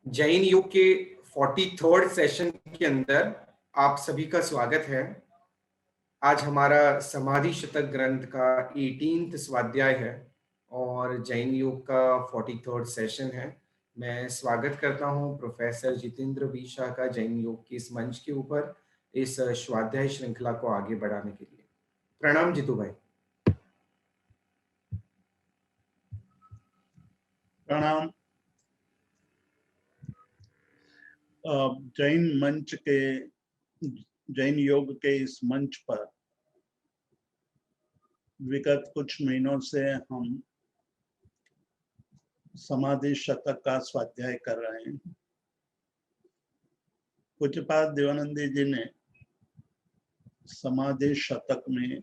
जैन योग के 43rd session के अंदर आप सभी का स्वागत है। आज हमारा समाधि शतक ग्रंथ का 18th स्वाध्याय है और जैन योग का 43rd सेशन है। मैं स्वागत करता हूं प्रोफेसर जितेंद्र बी शाह का जैन योग के इस मंच के ऊपर इस स्वाध्याय श्रृंखला को आगे बढ़ाने के लिए। प्रणाम जितू भाई। प्रणाम। जैन मंच के जैन योग के इस मंच पर विगत कुछ महीनों से हम समाधि शतक का स्वाध्याय कर रहे हैं। पूज्यपाद देवानंदी जी ने समाधि शतक में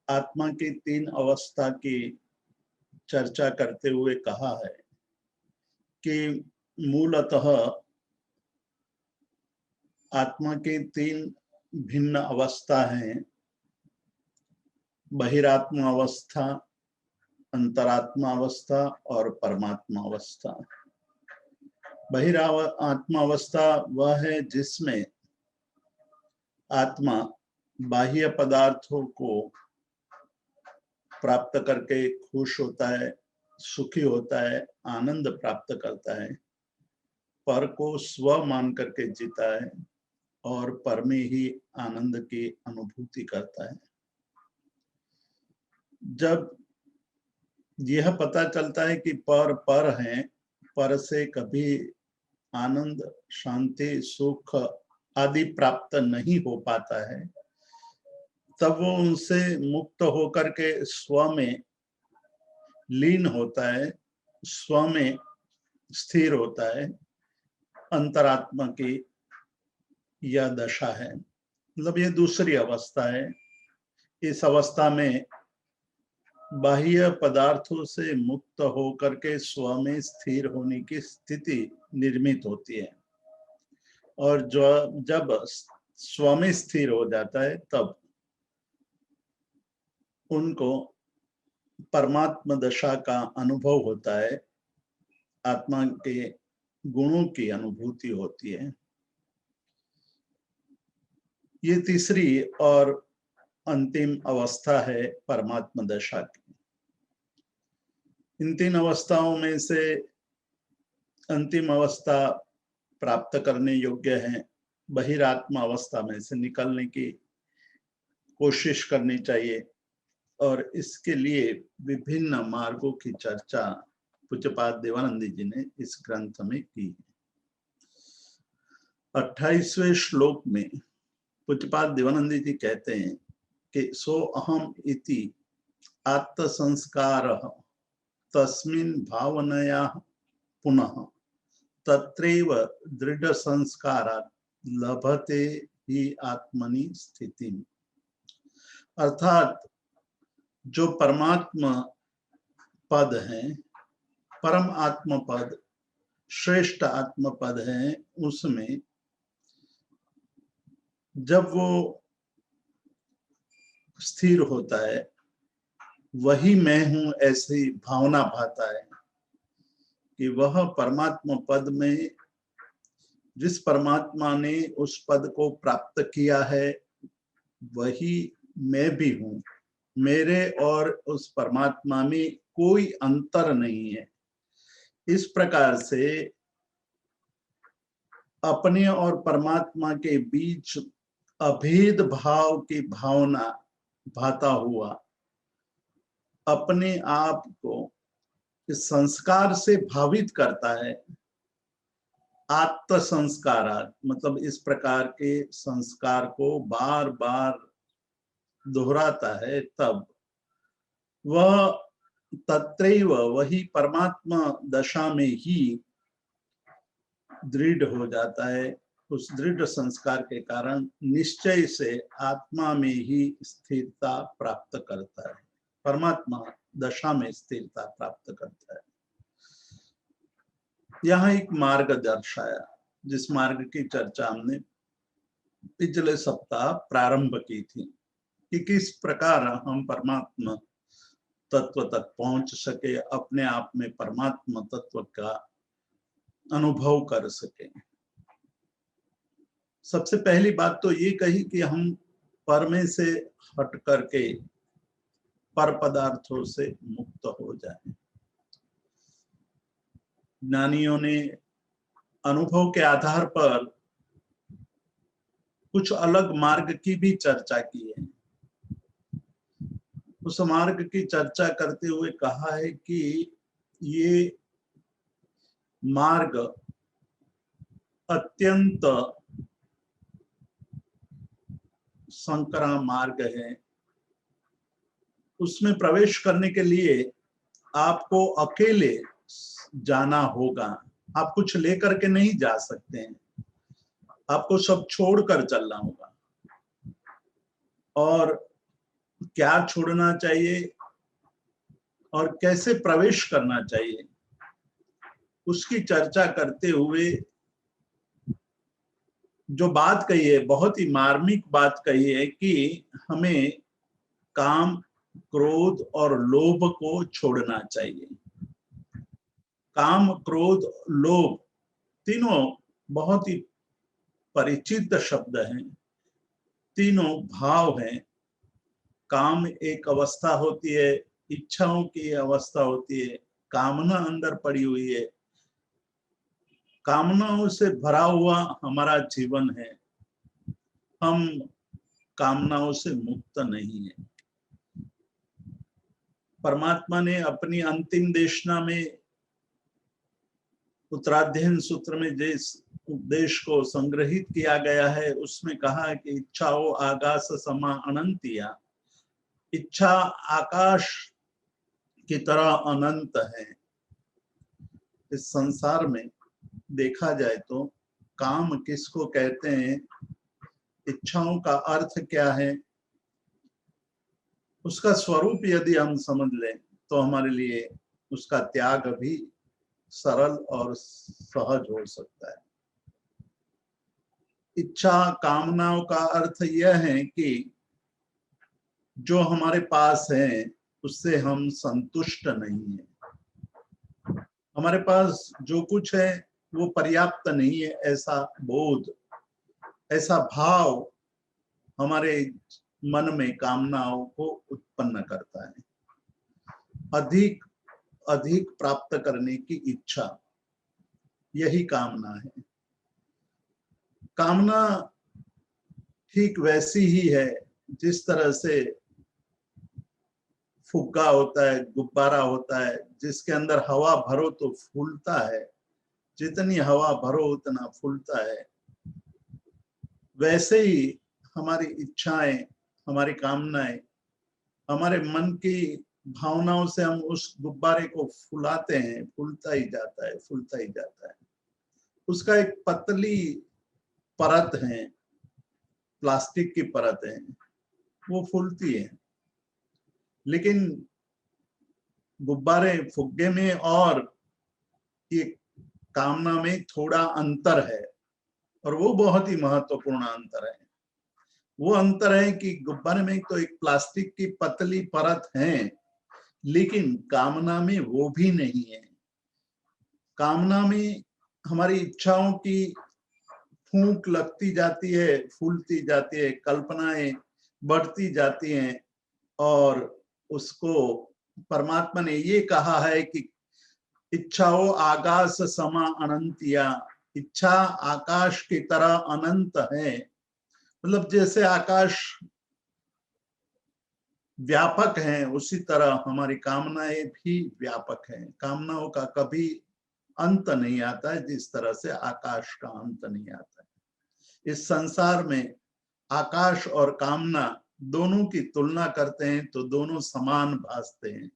आत्मा की 3 अवस्था की चर्चा करते हुए कहा है कि मूलतः आत्मा की 3 भिन्न अवस्था हैं, बहिरात्मा अवस्था, अंतरात्मा अवस्था और परमात्मा अवस्था। बहिरात्मा अवस्था वह है जिसमें आत्मा बाह्य पदार्थों को प्राप्त करके खुश होता है, सुखी होता है, आनंद प्राप्त करता है, पर को स्व मान करके जीता है और पर में ही आनंद की अनुभूति करता है। जब यह पता चलता है कि पर हैं, पर से कभी आनंद, शांति, सुख आदि प्राप्त नहीं हो पाता है, तब वो उनसे मुक्त होकर के स्व में लीन होता है, स्व में स्थिर होता है। अंतरात्मा की यह दशा है, मतलब ये दूसरी अवस्था है। इस अवस्था में बाह्य पदार्थों से मुक्त होकर के स्व में स्थिर होने की स्थिति निर्मित होती है, और जब स्व में स्थिर हो जाता है तब उनको परमात्मा दशा का अनुभव होता है, आत्मा के गुणों की अनुभूति होती है। ये तीसरी और अंतिम अवस्था है परमात्मा दशा की। इन 3 अवस्थाओं में से अंतिम अवस्था प्राप्त करने योग्य है। बहिरात्मा अवस्था में से निकलने की कोशिश करनी चाहिए, और इसके लिए विभिन्न मार्गों की चर्चा पूज्यपाद देवानंदी जी ने इस ग्रंथ में की है। 28वें श्लोक में पूज्यपाद देवानंदी जी कहते हैं कि सो अहम इति आत्मसंस्कारः तस्मिन् भावनया पुनः तत्रैव दृढ़ संस्कारात् लभते ही आत्मनि स्थितिम्। अर्थात जो परमात्मा पद है, परम आत्म पद, श्रेष्ठ आत्म पद है, उसमें जब वो स्थिर होता है, वही मैं हूं ऐसी भावना भाता है कि वह परमात्मा पद में जिस परमात्मा ने उस पद को प्राप्त किया है वही मैं भी हूं। मेरे और उस परमात्मा में कोई अंतर नहीं है। इस प्रकार से अपने और परमात्मा के बीच अभेद भाव की भावना भाता हुआ अपने आप को इस संस्कार से भावित करता है। आत्म संस्कार मतलब इस प्रकार के संस्कार को बार बार दोहराता है, तब वह तत्रैव वही परमात्मा दशा में ही दृढ़ हो जाता है। उस दृढ़ संस्कार के कारण निश्चय से आत्मा में ही स्थिरता प्राप्त करता है, परमात्मा दशा में स्थिरता प्राप्त करता है। यहाँ एक मार्ग दर्शाया, जिस मार्ग की चर्चा हमने पिछले सप्ताह प्रारंभ की थी कि किस प्रकार हम परमात्मा तत्व तक पहुंच सके, अपने आप में परमात्मा तत्व का अनुभव कर सके। सबसे पहली बात तो ये कही कि हम पर में से हट करके पर पदार्थों से मुक्त हो जाएं। ज्ञानियों ने अनुभव के आधार पर कुछ अलग मार्ग की भी चर्चा की है। उस मार्ग की चर्चा करते हुए कहा है कि ये मार्ग अत्यंत संकरा मार्ग है। उसमें प्रवेश करने के लिए आपको अकेले जाना होगा। आप कुछ लेकर के नहीं जा सकते हैं, आपको सब छोड़कर चलना होगा। और क्या छोड़ना चाहिए और कैसे प्रवेश करना चाहिए, उसकी चर्चा करते हुए जो बात कही है, बहुत ही मार्मिक बात कही है कि हमें काम, क्रोध और लोभ को छोड़ना चाहिए। काम, क्रोध, लोभ तीनों बहुत ही परिचित शब्द हैं, तीनों भाव हैं। काम एक अवस्था होती है, इच्छाओं की अवस्था होती है, कामना अंदर पड़ी हुई है, कामनाओं से भरा हुआ हमारा जीवन है। हम कामनाओं से मुक्त नहीं है। परमात्मा ने अपनी अंतिम देशना में उत्तराध्ययन सूत्र में जिस उपदेश को संग्रहित किया गया है, उसमें कहा कि इच्छाओ आकाश समा अनंतिया। इच्छा आकाश की तरह अनंत है। इस संसार में देखा जाए तो काम किसको कहते हैं, इच्छाओं का अर्थ क्या है, उसका स्वरूप यदि हम समझ लें तो हमारे लिए उसका त्याग भी सरल और सहज हो सकता है। इच्छा, कामनाओं का अर्थ यह है कि जो हमारे पास है उससे हम संतुष्ट नहीं है। हमारे पास जो कुछ है वो पर्याप्त नहीं है, ऐसा बोध, ऐसा भाव हमारे मन में कामनाओं को उत्पन्न करता है। अधिक अधिक प्राप्त करने की इच्छा, यही कामना है। कामना ठीक वैसी ही है जिस तरह से फुग्गा होता है, गुब्बारा होता है, जिसके अंदर हवा भरो तो फूलता है, जितनी हवा भरो उतना फूलता है। वैसे ही हमारी इच्छाएं, हमारी कामनाएं, हमारे मन की भावनाओं से हम उस गुब्बारे को फुलाते हैं, फूलता ही जाता है, फूलता ही जाता है। उसका एक पतली परत है, प्लास्टिक की परत है, वो फूलती है। लेकिन गुब्बारे, फुग्गे में और ये कामना में थोड़ा अंतर है, और वो बहुत ही महत्वपूर्ण अंतर है। वो अंतर है कि गुब्बारे में तो एक प्लास्टिक की पतली परत है, लेकिन कामना में वो भी नहीं है। कामना में हमारी इच्छाओं की फूंक लगती जाती है, फूलती जाती है, कल्पनाएं बढ़ती जाती हैं, और उसको परमात्मा ने ये कहा है कि इच्छाओ आकाश समा अनंतिया। इच्छा आकाश की तरह अनंत है। मतलब जैसे आकाश व्यापक है, उसी तरह हमारी कामनाएं भी व्यापक हैं। कामनाओं का कभी अंत नहीं आता है, जिस तरह से आकाश का अंत नहीं आता है। इस संसार में आकाश और कामना दोनों की तुलना करते हैं तो दोनों समान भासते हैं।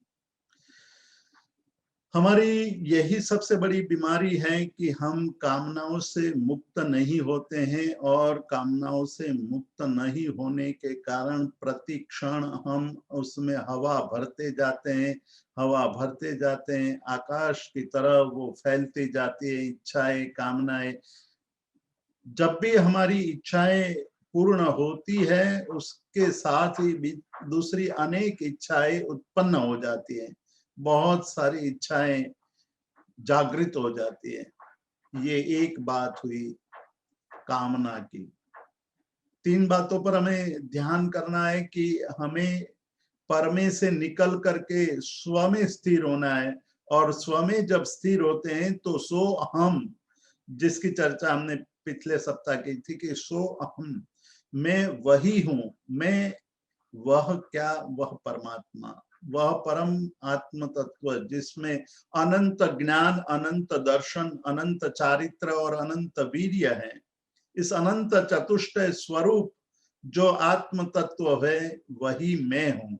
हमारी यही सबसे बड़ी बीमारी है कि हम कामनाओं से मुक्त नहीं होते हैं, और कामनाओं से मुक्त नहीं होने के कारण प्रति क्षण हम उसमें हवा भरते जाते हैं, हवा भरते जाते हैं। आकाश की तरह वो फैलती जाती है, इच्छाएं, कामनाएं। जब भी हमारी इच्छाएं पूर्ण होती है, उसके साथ ही दूसरी अनेक इच्छाएं उत्पन्न हो जाती हैं। बहुत सारी इच्छाएं जागृत हो जाती है। ये एक बात हुई कामना की। 3 बातों पर हमें ध्यान करना है कि हमें पर में से निकल करके स्व में स्थिर होना है, और स्व में जब स्थिर होते हैं तो सो अहम, जिसकी चर्चा हमने पिछले सप्ताह की थी कि सो अहम, मैं वही हूं, मैं वह क्या, वह परमात्मा, वह परम आत्म तत्व जिसमें अनंत ज्ञान, अनंत दर्शन, अनंत चारित्र और अनंत वीर्य है। इस अनंत चतुष्टय स्वरूप जो आत्म तत्व है वही मैं हूं,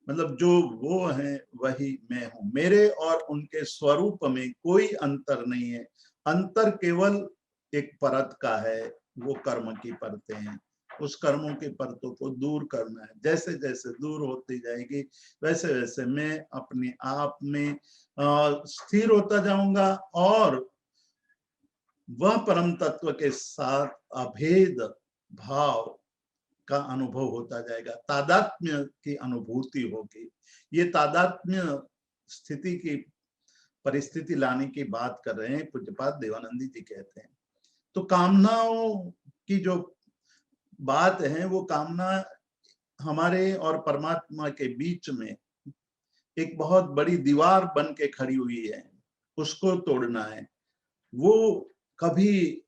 मतलब जो वो है वही मैं हूं। मेरे और उनके स्वरूप में कोई अंतर नहीं है, अंतर केवल एक परत का है, वो कर्म की परतें हैं। उस कर्मों की परतों को दूर करना है। जैसे जैसे दूर होती जाएगी वैसे वैसे मैं अपने आप में स्थिर होता जाऊंगा, और वह परम तत्व के साथ अभेद भाव का अनुभव होता जाएगा, तादात्म्य की अनुभूति होगी। ये तादात्म्य स्थिति की परिस्थिति लाने की बात कर रहे हैं पूज्यपाद देवानंदी जी कहते हैं। तो कामनाओं की जो बात है वो कामना हमारे और परमात्मा के बीच में एक बहुत बड़ी दीवार बन के खड़ी हुई है, उसको तोड़ना है। वो कभी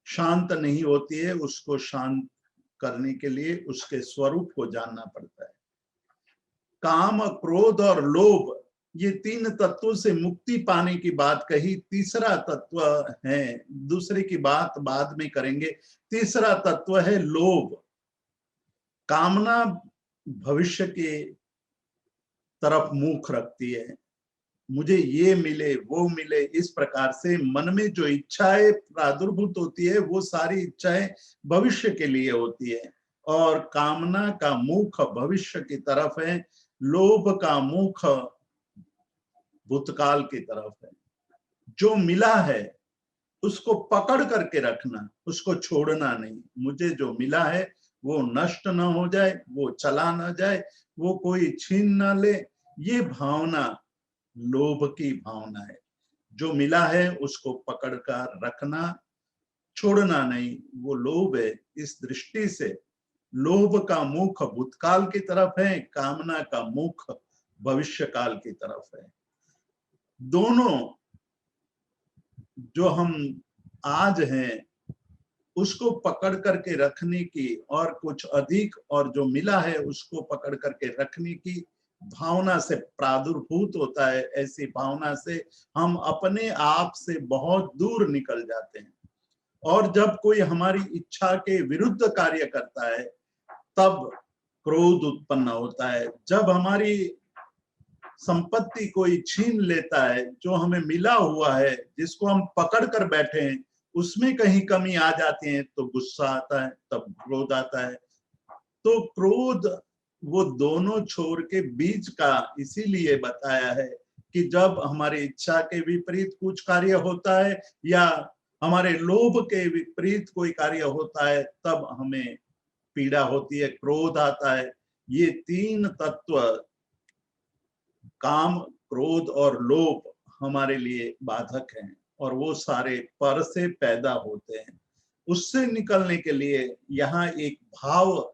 शांत नहीं होती है, उसको शांत करने के लिए उसके स्वरूप को जानना पड़ता है। काम, क्रोध और लोभ, ये 3 तत्वों से मुक्ति पाने की बात कही। तीसरा तत्व है, दूसरे की बात बाद में करेंगे, तीसरा तत्व है लोभ। कामना भविष्य के तरफ मुख रखती है, मुझे ये मिले वो मिले, इस प्रकार से मन में जो इच्छाएं प्रादुर्भूत होती है वो सारी इच्छाएं भविष्य के लिए होती है, और कामना का मुख भविष्य की तरफ है, लोभ का मुख भूतकाल की तरफ है। जो मिला है उसको पकड़ करके रखना, उसको छोड़ना नहीं। मुझे जो मिला है वो नष्ट न हो जाए, वो चला न जाए, वो कोई छीन न ले, ये भावना लोभ की भावना है। जो मिला है उसको पकड़ कर रखना, छोड़ना नहीं, वो लोभ है। इस दृष्टि से लोभ का मुख भूतकाल की तरफ है, कामना का मुख भविष्य काल की तरफ है। दोनों जो हम आज हैं उसको पकड़ करके रखने की, और कुछ अधिक और जो मिला है उसको पकड़ करके रखने की भावना से प्रादुर्भूत होता है। ऐसी भावना से हम अपने आप से बहुत दूर निकल जाते हैं, और जब कोई हमारी इच्छा के विरुद्ध कार्य करता है तब क्रोध उत्पन्न होता है। जब हमारी संपत्ति कोई छीन लेता है, जो हमें मिला हुआ है, जिसको हम पकड़ कर बैठे हैं, उसमें कहीं कमी आ जाती है तो गुस्सा आता है, तब क्रोध आता है। तो क्रोध वो दोनों छोर के बीच का इसीलिए बताया है कि जब हमारी इच्छा के विपरीत कुछ कार्य होता है या हमारे लोभ के विपरीत कोई कार्य होता है तब हमें पीड़ा होती है, क्रोध आता है। ये 3 तत्व काम, क्रोध और लोभ हमारे लिए बाधक हैं, और वो सारे पर से पैदा होते हैं। उससे निकलने के लिए यहाँ एक भाव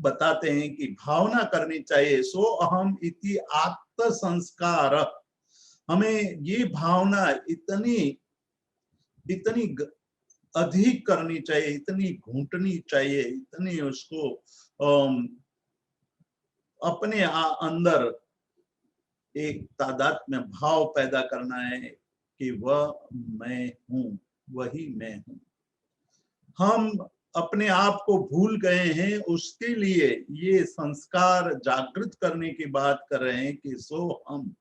बताते हैं कि भावना करनी चाहिए, सो अहम इति आत्म संस्कार। हमें ये भावना इतनी इतनी अधिक करनी चाहिए, इतनी घूंटनी चाहिए, इतनी उसको अपने अंदर एक तादात्म्य भाव पैदा करना है कि वह मैं हूं, वही मैं हूं। हम अपने आप को भूल गए हैं, उसके लिए ये संस्कार जागृत करने की बात कर रहे हैं कि सो हम।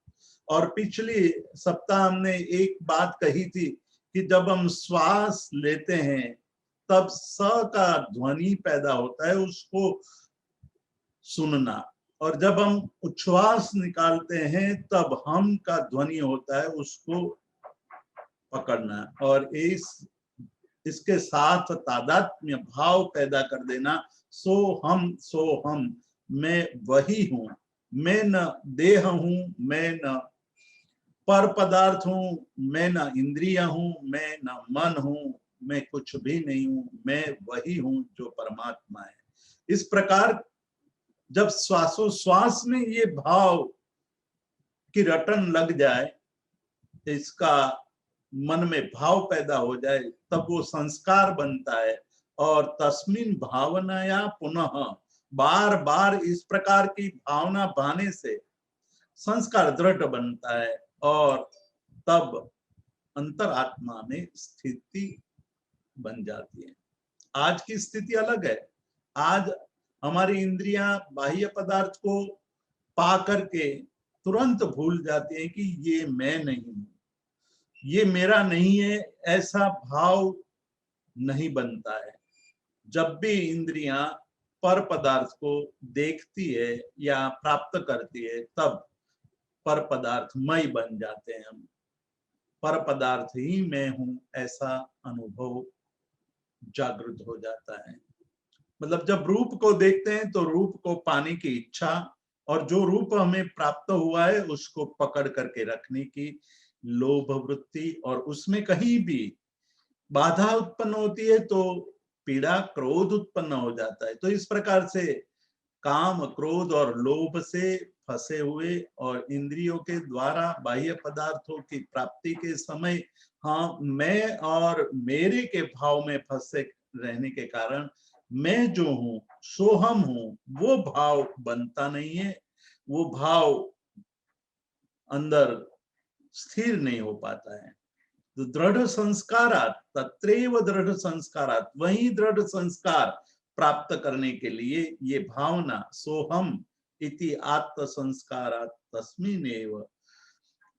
और पिछली सप्ताह हमने एक बात कही थी कि जब हम श्वास लेते हैं तब स का ध्वनि पैदा होता है, उसको सुनना, और जब हम उच्छ्वास निकालते हैं तब हम का ध्वनि होता है, उसको पकड़ना, और इसके साथ तादात्म्य भाव पैदा कर देना। सो हम, मैं वही हूं, मैं न देह हूं, मैं न पर पदार्थ हूं, मैं ना इंद्रिया हूं, मैं ना मन हूं, मैं कुछ भी नहीं हूं, मैं वही हूं जो परमात्मा है। इस प्रकार जब श्वासोश्वास में ये भाव की रटन लग जाए, इसका मन में भाव पैदा हो जाए, तब वो संस्कार बनता है। और तस्मिन भावनाया पुनः, बार बार इस प्रकार की भावना भाने से संस्कार दृढ़ बनता है और तब अंतरात्मा में स्थिति बन जाती है। आज की स्थिति अलग है। आज हमारी इंद्रियां बाह्य पदार्थ को पा करके तुरंत भूल जाती है कि ये मैं नहीं हूं, ये मेरा नहीं है, ऐसा भाव नहीं बनता है। जब भी इंद्रियां पर पदार्थ को देखती है या प्राप्त करती है, तब पर पदार्थ मय बन जाते हैं हम। पर पदार्थ ही मैं हूं, ऐसा अनुभव जागृत हो जाता है। मतलब जब रूप को देखते हैं तो रूप को पाने की इच्छा, और जो रूप हमें प्राप्त हुआ है उसको पकड़ करके रखने की लोभ वृत्ति, और उसमें कहीं भी बाधा उत्पन्न होती है तो पीड़ा, क्रोध उत्पन्न हो जाता है। तो इस प्रकार से काम, क्रोध और लोभ से फंसे हुए और इंद्रियों के द्वारा बाह्य पदार्थों की प्राप्ति के समय हाँ मैं और मेरे के भाव में फंसे रहने के कारण मैं जो हूं सो हम हूं, वो भाव बनता नहीं है। वो भाव अंदर स्थिर नहीं हो पाता है। तो दृढ़ संस्कारात, तत्रैव दृढ़ संस्कारात, वही दृढ़ संस्कार प्राप्त करने के लिए ये भावना सोहम इति आत्म संस्कारात तस्मिनेव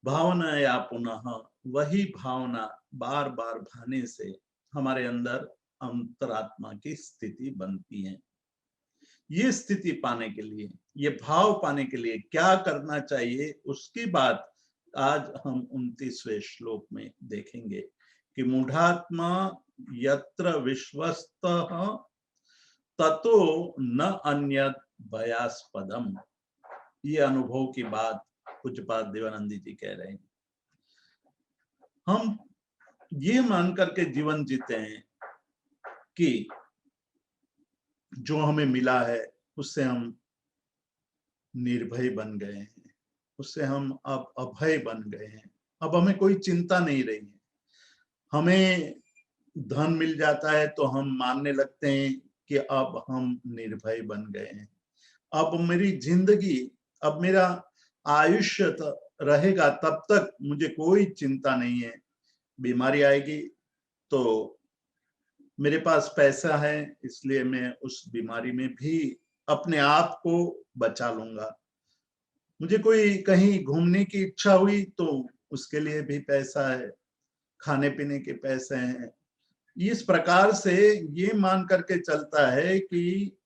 भावनाया पुनः, वही भावना बार बार भाने से हमारे अंदर अंतरात्मा की स्थिति बनती है। ये स्थिति पाने के लिए, ये भाव पाने के लिए क्या करना चाहिए, उसकी बात आज हम 29वें श्लोक में देखेंगे कि मूढ़ात्मा यत्र विश्वस्तः ततो न अन्यत् भयास्पदम। ये अनुभव की बात पूज्यपाद देवानंद जी कह रहे हैं। हम ये मान करके जीवन जीते हैं कि जो हमें मिला है उससे हम निर्भय बन गए हैं, उससे हम अब अभय बन गए हैं। अब हमें कोई चिंता नहीं रही है। हमें धन मिल जाता है तो हम मानने लगते हैं कि अब हम निर्भय बन गए हैं। अब मेरी जिंदगी, अब मेरा आयुष्य रहेगा तब तक मुझे कोई चिंता नहीं है। बीमारी आएगी तो मेरे पास पैसा है, इसलिए मैं उस बीमारी में भी अपने आप को बचा लूंगा। मुझे कोई कहीं घूमने की इच्छा हुई तो उसके लिए भी पैसा है, खाने पीने के पैसे हैं। इस प्रकार से ये मान करके चलता है कि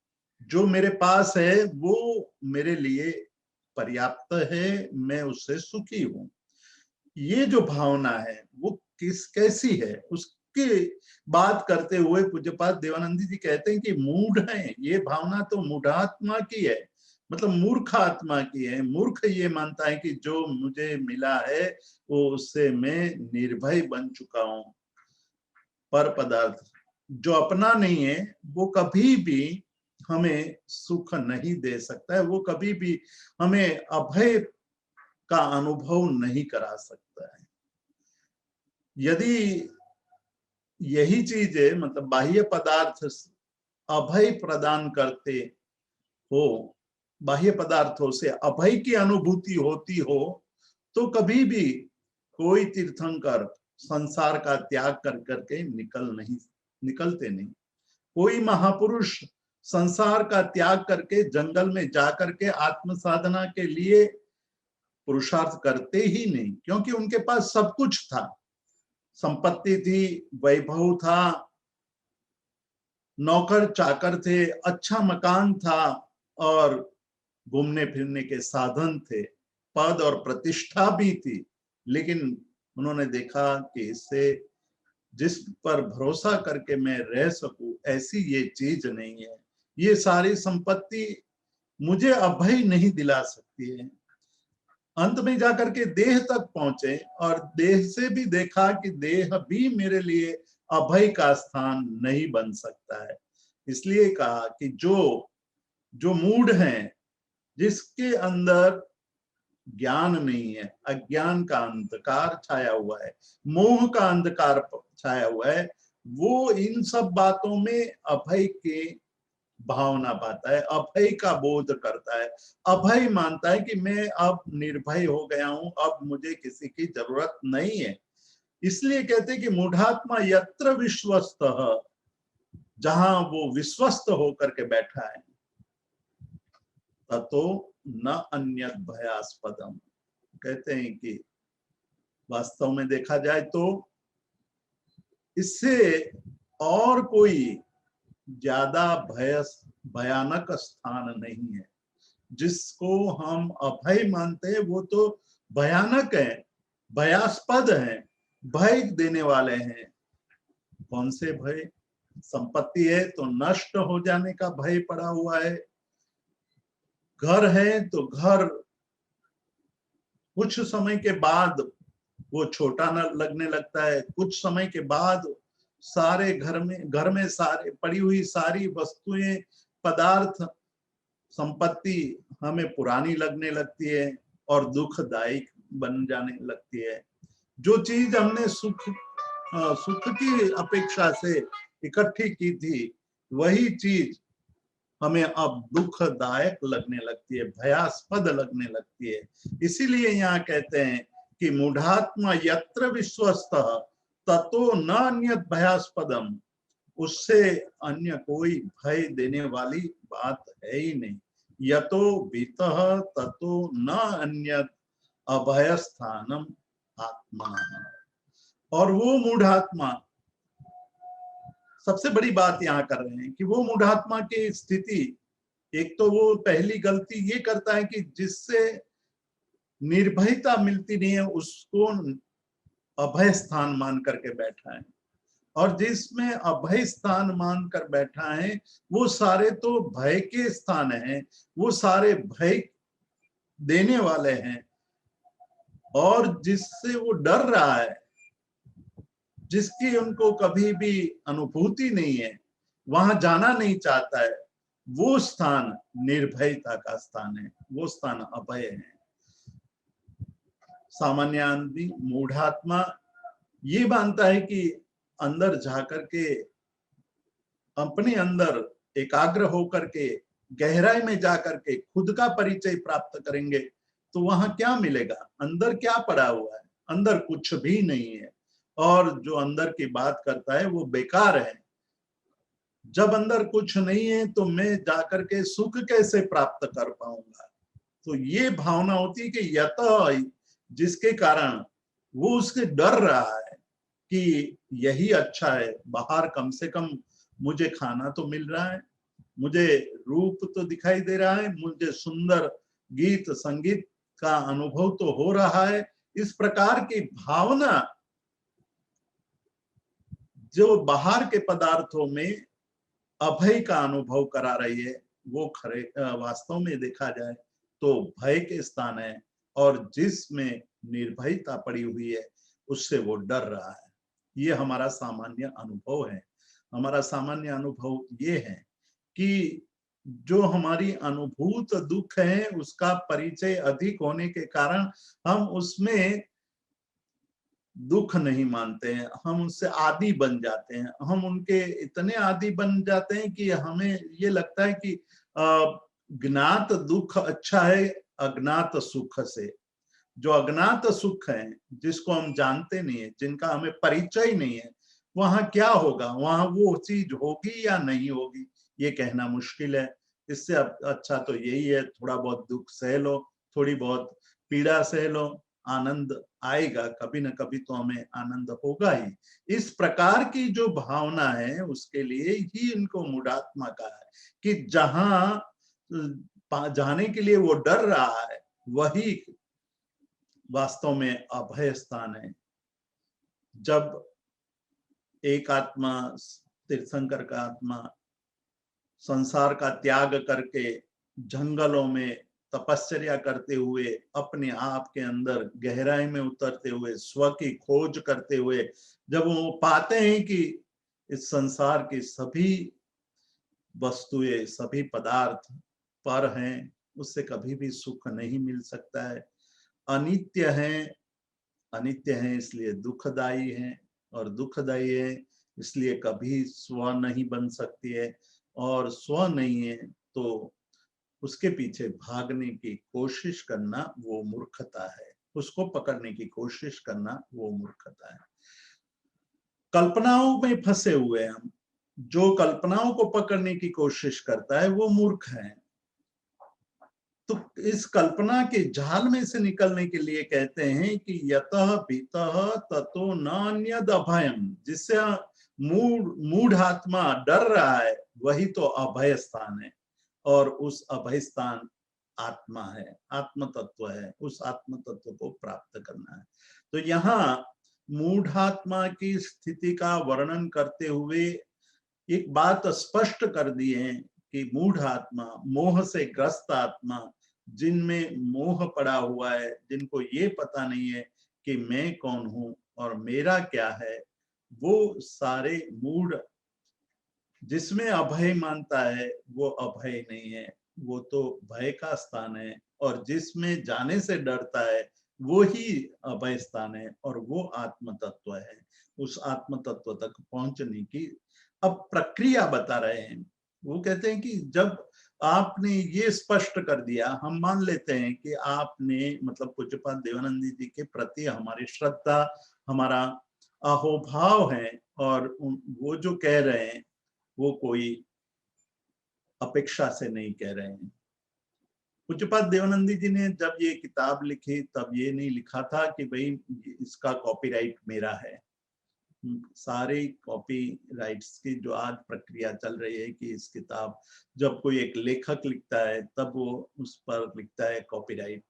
जो मेरे पास है वो मेरे लिए पर्याप्त है, मैं उससे सुखी हूं। ये जो भावना है वो कैसी है, उसकी बात करते हुए पूज्यपाद देवानंद जी कहते हैं कि मूढ़ है, ये भावना तो मूढ़ात्मा की है, मतलब मूर्ख आत्मा की है। मूर्ख ये मानता है कि जो मुझे मिला है वो उससे मैं निर्भय बन चुका हूं। पर पदार्थ जो अपना नहीं है वो कभी भी हमें सुख नहीं दे सकता है, वो कभी भी हमें अभय का अनुभव नहीं करा सकता है। यदि यही चीजें, मतलब बाह्य पदार्थ अभय प्रदान करते हो, बाह्य पदार्थों से अभय की अनुभूति होती हो, तो कभी भी कोई तीर्थंकर संसार का त्याग कर करके निकलते नहीं। कोई महापुरुष संसार का त्याग करके जंगल में जाकर के आत्म साधना के लिए पुरुषार्थ करते ही नहीं, क्योंकि उनके पास सब कुछ था। संपत्ति थी, वैभव था, नौकर चाकर थे, अच्छा मकान था और घूमने फिरने के साधन थे, पद और प्रतिष्ठा भी थी। लेकिन उन्होंने देखा कि इससे जिस पर भरोसा करके मैं रह सकूं ऐसी ये चीज नहीं है, ये सारी संपत्ति मुझे अभय नहीं दिला सकती है। अंत में जाकर के देह तक पहुंचे और देह से भी देखा कि देह भी मेरे लिए अभय का स्थान नहीं बन सकता है। इसलिए कहा कि जो जो मूढ़ हैं, जिसके अंदर ज्ञान नहीं है, अज्ञान का अंधकार छाया हुआ है, मोह का अंधकार छाया हुआ है, वो इन सब बातों में अभय के भावना पाता है, अभय का बोध करता है, अभय मानता है कि मैं अब निर्भय हो गया हूं, अब मुझे किसी की जरूरत नहीं है। इसलिए कहते हैं कि मूढ़ात्मा यत्र विश्वस्तः, जहां वो विश्वस्त होकर के बैठा है, ततो न अन्यत भयास्पदम। कहते हैं कि वास्तव में देखा जाए तो इससे और कोई ज्यादा भयानक स्थान नहीं है। जिसको हम अभय मानते हैं वो तो भयानक है, भयास्पद है, भय देने वाले हैं। कौन से भय? संपत्ति है तो नष्ट हो जाने का भय पड़ा हुआ है, घर है तो घर कुछ समय के बाद वो छोटा न लगने लगता है, कुछ समय के बाद सारे घर में सारे पड़ी हुई सारी वस्तुएं, पदार्थ, संपत्ति हमें पुरानी लगने लगती है और दुखदायक बन जाने लगती है। जो चीज हमने सुख की अपेक्षा से इकट्ठी की थी, वही चीज हमें अब दुखदायक लगने लगती है, भयास्पद लगने लगती है। इसीलिए यहाँ कहते हैं कि मूढ़ात्मा यत्र विश्वस्तः ततो न अन्यत भयास्पदम, उससे अन्य कोई भय देने वाली बात है ही नहीं। यतो भीतः ततो न अन्यत अभय स्थानम आत्मा। और वो मूढ़ात्मा, सबसे बड़ी बात यहाँ कर रहे हैं कि वो मूढ़ात्मा की स्थिति, एक तो वो पहली गलती ये करता है कि जिससे निर्भयता मिलती नहीं है उसको अभय स्थान मान करके बैठा है, और जिसमें अभय स्थान मान कर बैठा है वो सारे तो भय के स्थान हैं, वो सारे भय देने वाले हैं। और जिससे वो डर रहा है, जिसकी उनको कभी भी अनुभूति नहीं है, वहां जाना नहीं चाहता है, वो स्थान निर्भयता का स्थान है, वो स्थान अभय है। सामान्य आदमी, मूढ़ात्मा ये मानता है कि अंदर जाकर के अपने अंदर एकाग्र होकर के गहराई में जाकर के खुद का परिचय प्राप्त करेंगे तो वहां क्या मिलेगा, अंदर क्या पड़ा हुआ है? अंदर कुछ भी नहीं है, और जो अंदर की बात करता है वो बेकार है। जब अंदर कुछ नहीं है तो मैं जाकर के सुख कैसे प्राप्त कर पाऊंगा? तो ये भावना होती है कि यत, जिसके कारण वो उसके डर रहा है कि यही अच्छा है, बाहर कम से कम मुझे खाना तो मिल रहा है, मुझे रूप तो दिखाई दे रहा है, मुझे सुंदर गीत संगीत का अनुभव तो हो रहा है। इस प्रकार की भावना जो बाहर के पदार्थों में अभय का अनुभव करा रही है, वो खरे वास्तव में देखा जाए तो भय के स्थान है, और जिसमें निर्भयता पड़ी हुई है उससे वो डर रहा है। ये हमारा सामान्य अनुभव है। हमारा सामान्य अनुभव ये है कि जो हमारी अनुभूत दुख है उसका परिचय अधिक होने के कारण हम उसमें दुख नहीं मानते हैं, हम उससे आदी बन जाते हैं। हम उनके इतने आदी बन जाते हैं कि हमें ये लगता है कि ज्ञात दुख अच्छा है अज्ञात सुख से। जो अज्ञात सुख है, जिसको हम जानते नहीं है, जिनका हमें परिचय नहीं है, वहां क्या होगा, वहां वो चीज होगी या नहीं होगी ये कहना मुश्किल है। इससे अच्छा तो यही है, थोड़ा बहुत दुख सह लो, थोड़ी बहुत पीड़ा सह लो, आनंद आएगा, कभी ना कभी तो हमें आनंद होगा ही। इस प्रकार की जो भावना है उसके लिए ही इनको मूढ़ात्मा कहा है कि जहां जाने के लिए वो डर रहा है वही वास्तव में अभय स्थान है। जब एक आत्मा, तीर्थंकर का आत्मा, संसार का त्याग करके जंगलों में तपश्चर्या करते हुए, अपने आप के अंदर गहराई में उतरते हुए, स्व की खोज करते हुए, जब वो पाते हैं कि इस संसार की सभी वस्तुएं, सभी पदार्थ पर हैं, उससे कभी भी सुख नहीं मिल सकता है, अनित्य है, अनित्य है इसलिए दुखदाई है, और दुखदाई है इसलिए कभी स्व नहीं बन सकती है, और स्व नहीं है तो उसके पीछे भागने की कोशिश करना वो मूर्खता है, उसको पकड़ने की कोशिश करना वो मूर्खता है। कल्पनाओं में फंसे हुए हम, जो कल्पनाओं को पकड़ने की कोशिश करता है वो मूर्ख है। तो इस कल्पना के जाल में से निकलने के लिए कहते हैं कि यतः पितः ततो नान्यद अभयम, जिससे मूढ़ आत्मा डर रहा है वही तो अभय स्थान है, और उस अभय स्थान आत्मा है, आत्म तत्व है, उस आत्म तत्व को प्राप्त करना है। तो यहाँ मूढ़ात्मा की स्थिति का वर्णन करते हुए एक बात स्पष्ट कर दी है कि मूढ़ आत्मा, मोह से ग्रस्त आत्मा, जिनमें मोह पड़ा हुआ है, जिनको ये पता नहीं है कि मैं कौन हूं और मेरा क्या है, वो सारे मूढ़, जिसमें अभय मानता है वो अभय नहीं है, वो तो भय का स्थान है, और जिसमें जाने से डरता है वो ही अभय स्थान है, और वो आत्म तत्व है। उस आत्म तत्व तक पहुंचने की अब प्रक्रिया बता रहे हैं। वो कहते हैं कि जब आपने ये स्पष्ट कर दिया, हम मान लेते हैं कि आपने मतलब पूज्यपाद देवानंद जी के प्रति हमारी श्रद्धा, हमारा अहोभाव है, और वो जो कह रहे हैं वो कोई अपेक्षा से नहीं कह रहे हैं। पूज्यपाद देवानंदी जी ने जब ये किताब लिखी तब ये नहीं लिखा था कि भाई इसका कॉपीराइट मेरा है। सारे कॉपी राइट्स की जो आज प्रक्रिया चल रही है कि इस किताब जब कोई एक लेखक लिखता है तब वो उस पर लिखता है कॉपीराइट,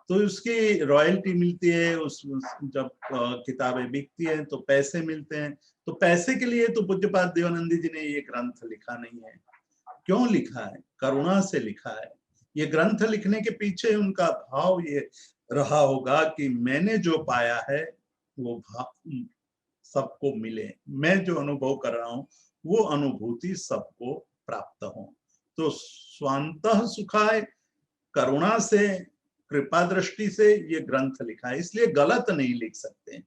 तो उसकी रॉयल्टी मिलती है, उस जब किताबें बिकती हैं तो पैसे मिलते हैं। तो पैसे के लिए तो पूज्यपाद देवानंदी जी ने ये ग्रंथ लिखा नहीं है। क्यों लिखा है? करुणा से लिखा है। ये ग्रंथ लिखने के पीछे उनका भाव ये रहा होगा कि मैंने जो पाया है वो सबको मिले, मैं जो अनुभव कर रहा हूं वो अनुभूति सबको प्राप्त हो। तो स्वांतः सुखाय, करुणा से, कृपा दृष्टि से ये ग्रंथ लिखा है, इसलिए गलत नहीं लिख सकते।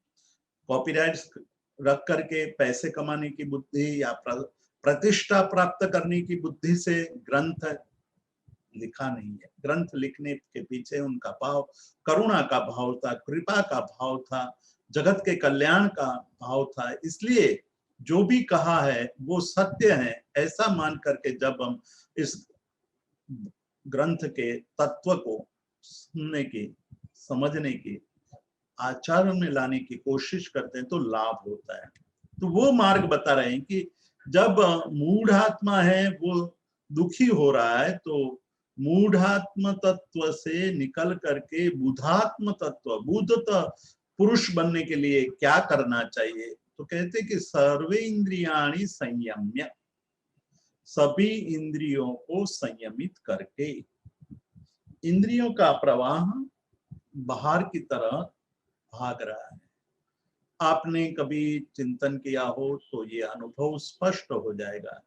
कॉपीराइट्स रख करके पैसे कमाने की बुद्धि या प्रतिष्ठा प्राप्त करने की बुद्धि से ग्रंथ लिखा नहीं है। ग्रंथ लिखने के पीछे उनका भाव करुणा का भाव था, कृपा का भाव था, जगत के कल्याण का भाव था। इसलिए जो भी कहा है वो सत्य है ऐसा मान करके जब हम इस ग्रंथ के तत्व को सुनने की, समझने की, आचरण में लाने की कोशिश करते हैं तो लाभ होता है। तो वो मार्ग बता रहे हैं कि जब मूढ़ आत्मा है वो दुखी हो रहा है तो मूढ़ात्म तत्व से निकल करके बुधात्म तत्व, बुद्ध पुरुष बनने के लिए क्या करना चाहिए? तो कहते कि सर्वे इंद्रियाणि संयम्य, सभी इंद्रियों को संयमित करके, इंद्रियों का प्रवाह बाहर की तरह भाग रहा है। आपने कभी चिंतन किया हो तो ये अनुभव स्पष्ट हो जाएगा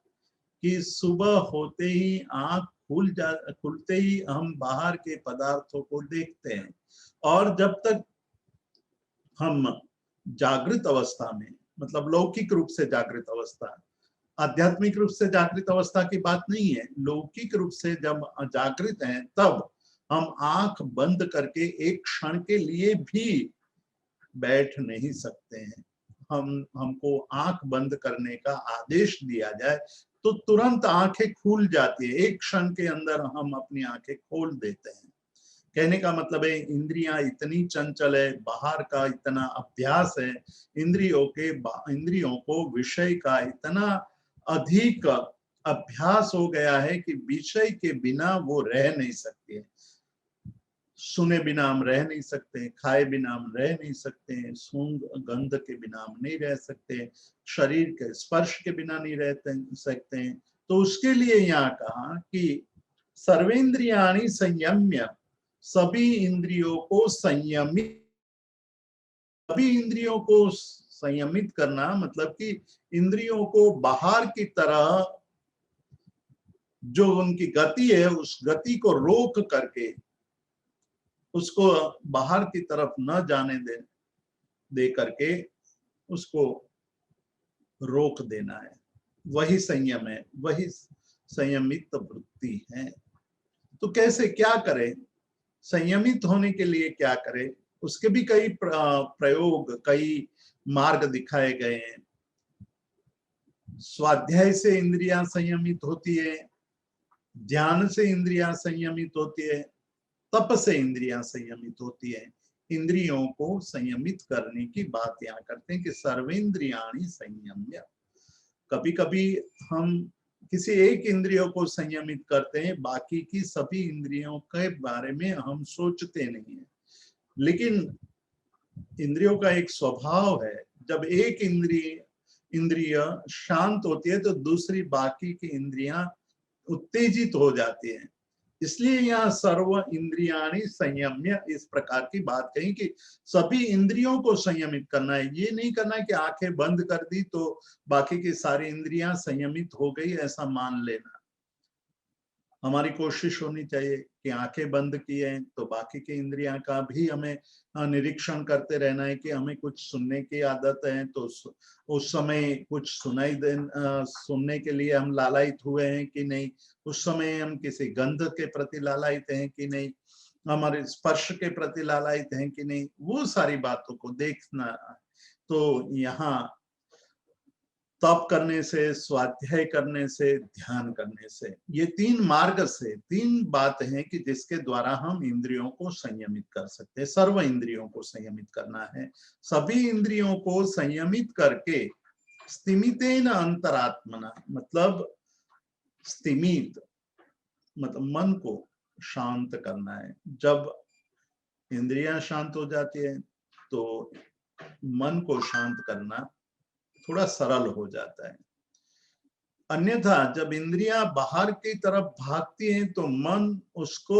कि सुबह होते ही आंख खुलते ही हम बाहर के पदार्थों को देखते हैं, और जब तक हम जागृत अवस्था में, मतलब लौकिक रूप से जागृत अवस्था, आध्यात्मिक रूप से जागृत अवस्था की बात नहीं है, लौकिक रूप से जब जागृत हैं तब हम आंख बंद करके एक क्षण के लिए भी बैठ नहीं सकते हैं। हमको आंख बंद करने का आदेश दिया जाए तो तुरंत आंखें खुल जाती है, एक क्षण के अंदर हम अपनी आंखें खोल देते हैं। कहने का मतलब है इंद्रियां इतनी चंचल है, बाहर का इतना अभ्यास है, इंद्रियों को विषय का इतना अधिक अभ्यास हो गया है कि विषय के बिना वो रह नहीं सकते। सुने बिना हम रह नहीं सकते, खाए बिना हम रह नहीं सकते, सूंघ गंध के बिना हम नहीं रह सकते, शरीर के स्पर्श के बिना नहीं रहते सकते। तो उसके लिए यहाँ कहा कि सर्वेंद्रियाणि संयम्य, सभी इंद्रियों को संयमित, सभी इंद्रियों को संयमित करना मतलब कि इंद्रियों को बाहर की तरह जो उनकी गति है उस गति को रोक करके उसको बाहर की तरफ न जाने दे करके उसको रोक देना है, वही संयम है, वही संयमित वृत्ति है। तो कैसे क्या करें, संयमित होने के लिए क्या करें, उसके भी कई प्रयोग, कई मार्ग दिखाए गए हैं। स्वाध्याय से इंद्रियां संयमित होती है, ध्यान से इंद्रियां संयमित होती है, तप से इंद्रियां संयमित होती है। इंद्रियों को संयमित करने की बात यहाँ करते हैं कि सर्वेंद्रियाणि संयम्य। कभी कभी हम किसी एक इंद्रियों को संयमित करते हैं, बाकी की सभी इंद्रियों के बारे में हम सोचते नहीं है। लेकिन इंद्रियों का एक स्वभाव है, जब एक इंद्रिय शांत होती है तो दूसरी बाकी की इंद्रियां उत्तेजित हो जाती हैं। इसलिए यहाँ सर्व इंद्रियाणि संयम्य इस प्रकार की बात कही कि सभी इंद्रियों को संयमित करना है। ये नहीं करना है कि आंखें बंद कर दी तो बाकी की सारी इंद्रियां संयमित हो गई, ऐसा मान लेना। हमारी कोशिश होनी चाहिए कि आंखें बंद की हैं तो बाकी की इंद्रियां का भी हमें निरीक्षण करते रहना है कि हमें कुछ सुनने की आदत है तो उस समय कुछ सुनने के लिए हम लालायित हुए हैं कि नहीं, उस समय हम किसी गंध के प्रति लालायित हैं कि नहीं, हमारे स्पर्श के प्रति लालायित हैं कि नहीं, वो सारी बातों को देखना। तो यहाँ तप करने से, स्वाध्याय करने से, ध्यान करने से, ये तीन मार्ग से तीन बात हैं कि जिसके द्वारा हम इंद्रियों को संयमित कर सकते हैं। सर्व इंद्रियों को संयमित करना है, सभी इंद्रियों को संयमित करके स्तिमितेन अंतरात्मना, मतलब स्तिमित मतलब मन को शांत करना है। जब इंद्रियां शांत हो जाती है तो मन को शांत करना थोड़ा सरल हो जाता है। अन्यथा जब इंद्रियां बाहर की तरफ भागती हैं तो मन उसको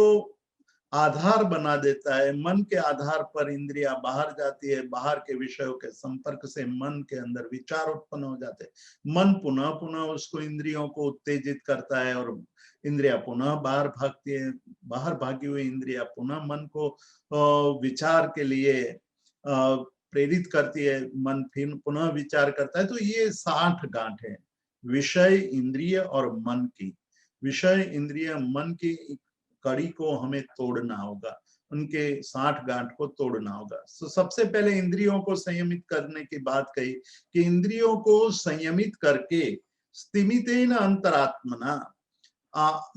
आधार बना देता है। मन के आधार पर इंद्रियां बाहर जाती है, बाहर के विषयों के संपर्क से मन के अंदर विचार उत्पन्न हो जाते हैं। मन पुनः पुनः उसको इंद्रियों को उत्तेजित करता है और इंद्रियां पुनः बाहर भागती है। बाहर भागी हुई इंद्रियां पुनः मन को विचार के लिए प्रेरित करती है, मन फिर पुनः विचार करता है। तो ये 60 गांठ है विषय, इंद्रिय और मन की। विषय, इंद्रिय, मन की कड़ी को हमें तोड़ना होगा, उनके 60 गांठ को तोड़ना होगा। तो सबसे पहले इंद्रियों को संयमित करने की बात कही कि इंद्रियों को संयमित करके स्तिमितेन अंतरात्मना,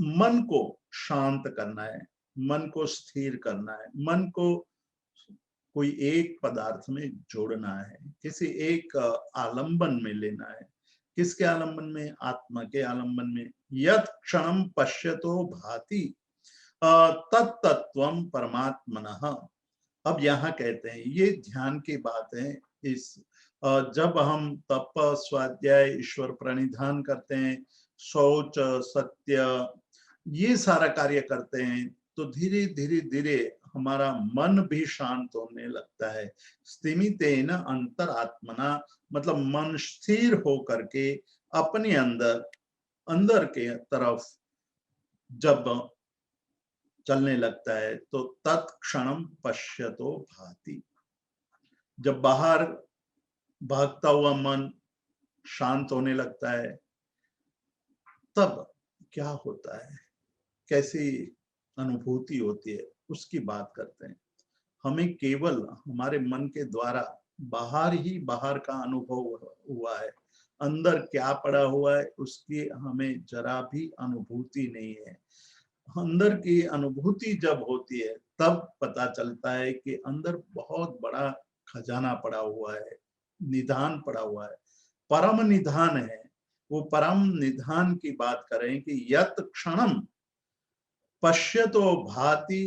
मन को शांत करना है, मन को स्थिर करना है, मन को कोई एक पदार्थ में जोड़ना है, किसी एक आलंबन में लेना है। किसके आलंबन में? आत्मा के आलंबन में। यत् क्षणम पश्यतो भाति तत्तत्वम परमात्मनः। अब यहाँ कहते हैं, ये ध्यान की बात है। इस जब हम तप, स्वाध्याय, ईश्वर प्रणिधान करते हैं, शौच, सत्य, ये सारा कार्य करते हैं तो धीरे धीरे धीरे हमारा मन भी शांत होने लगता है। स्तिमितेन अंतरात्मना मतलब मन स्थिर हो करके अपने अंदर के तरफ जब चलने लगता है तो तत्क्षणम पश्यतो भाति। जब बाहर भागता हुआ मन शांत होने लगता है तब क्या होता है, कैसी अनुभूति होती है, उसकी बात करते हैं। हमें केवल हमारे मन के द्वारा बाहर का अनुभव हुआ है, अंदर क्या पड़ा हुआ है उसकी हमें जरा भी अनुभूति नहीं है। अंदर की अनुभूति जब होती है तब पता चलता है कि अंदर बहुत बड़ा खजाना पड़ा हुआ है, निधान पड़ा हुआ है, परम निधान है। वो परम निधान की बात करें कि यत् क्षणम पश्यतो भाति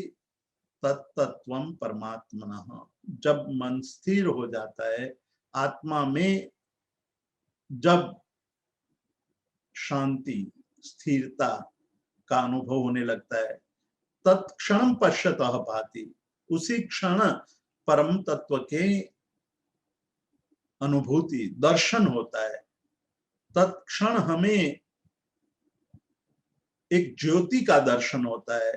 तत्तत्वम परमात्मनः। जब मन स्थिर हो जाता है, आत्मा में जब शांति, स्थिरता का अनुभव होने लगता है। तत्क्षण पश्यतः भाति, उसी क्षण परम तत्व के अनुभूति दर्शन होता है। तत्क्षण हमें एक ज्योति का दर्शन होता है।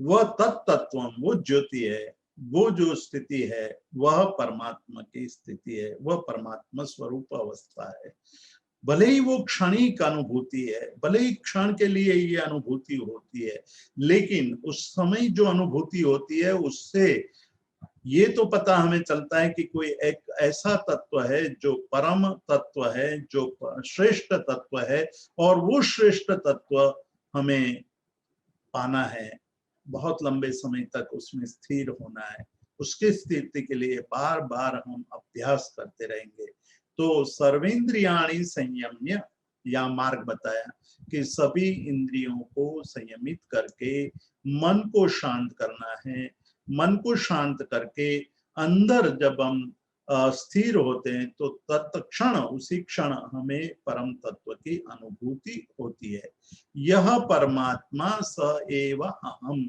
वह तत्तत्वम, वो ज्योति है, वो जो स्थिति है वह परमात्मा की स्थिति है, वह परमात्मा स्वरूप अवस्था है। भले ही वो क्षणिक अनुभूति है, भले ही क्षण के लिए ये अनुभूति होती है, लेकिन उस समय जो अनुभूति होती है उससे ये तो पता हमें चलता है कि कोई एक ऐसा तत्व है जो परम तत्व है, जो श्रेष्ठ तत्व है, और वो श्रेष्ठ तत्व हमें पाना है, बहुत लंबे समय तक उसमें स्थिर होना है। उसकी स्थिति के लिए बार बार हम अभ्यास करते रहेंगे। तो सर्वेंद्रियाणि संयम्य, या मार्ग बताया कि सभी इंद्रियों को संयमित करके मन को शांत करना है। मन को शांत करके अंदर जब हम स्थिर होते हैं तो तत्क्षण, उसी क्षण हमें परम तत्व की अनुभूति होती है। यह परमात्मा स एव अहम,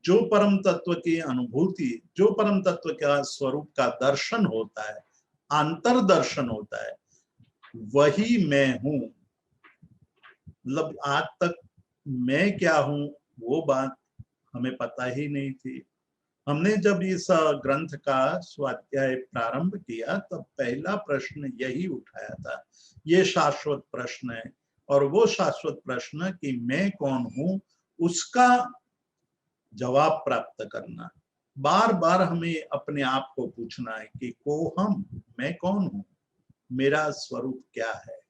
जो परम तत्व की अनुभूति, जो परम तत्व का स्वरूप का दर्शन होता है, अंतर दर्शन होता है, वही मैं हूं। मतलब आज तक मैं क्या हूं वो बात हमें पता ही नहीं थी। हमने जब इस ग्रंथ का स्वाध्याय प्रारंभ किया तब पहला प्रश्न यही उठाया था। ये शाश्वत प्रश्न है, और वो शाश्वत प्रश्न कि मैं कौन हूं उसका जवाब प्राप्त करना। बार बार हमें अपने आप को पूछना है कि हम, मैं कौन हूं, मेरा स्वरूप क्या है,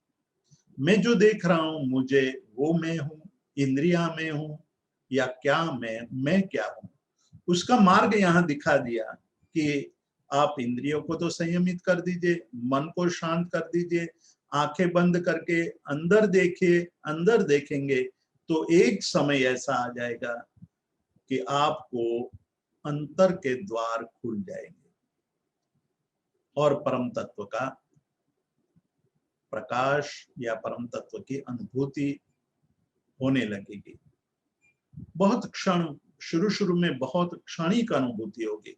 मैं जो देख रहा हूं मुझे वो मैं हूं, इंद्रिया में हूं, या क्या मैं क्या हूं। उसका मार्ग यहाँ दिखा दिया कि आप इंद्रियों को तो संयमित कर दीजिए, मन को शांत कर दीजिए, आंखें बंद करके अंदर देखिए। अंदर देखेंगे तो एक समय ऐसा आ जाएगा कि आपको अंतर के द्वार खुल जाएंगे और परम तत्व का प्रकाश या परम तत्व की अनुभूति होने लगेगी। बहुत क्षण, शुरू शुरू में बहुत क्षणिक अनुभूति होगी,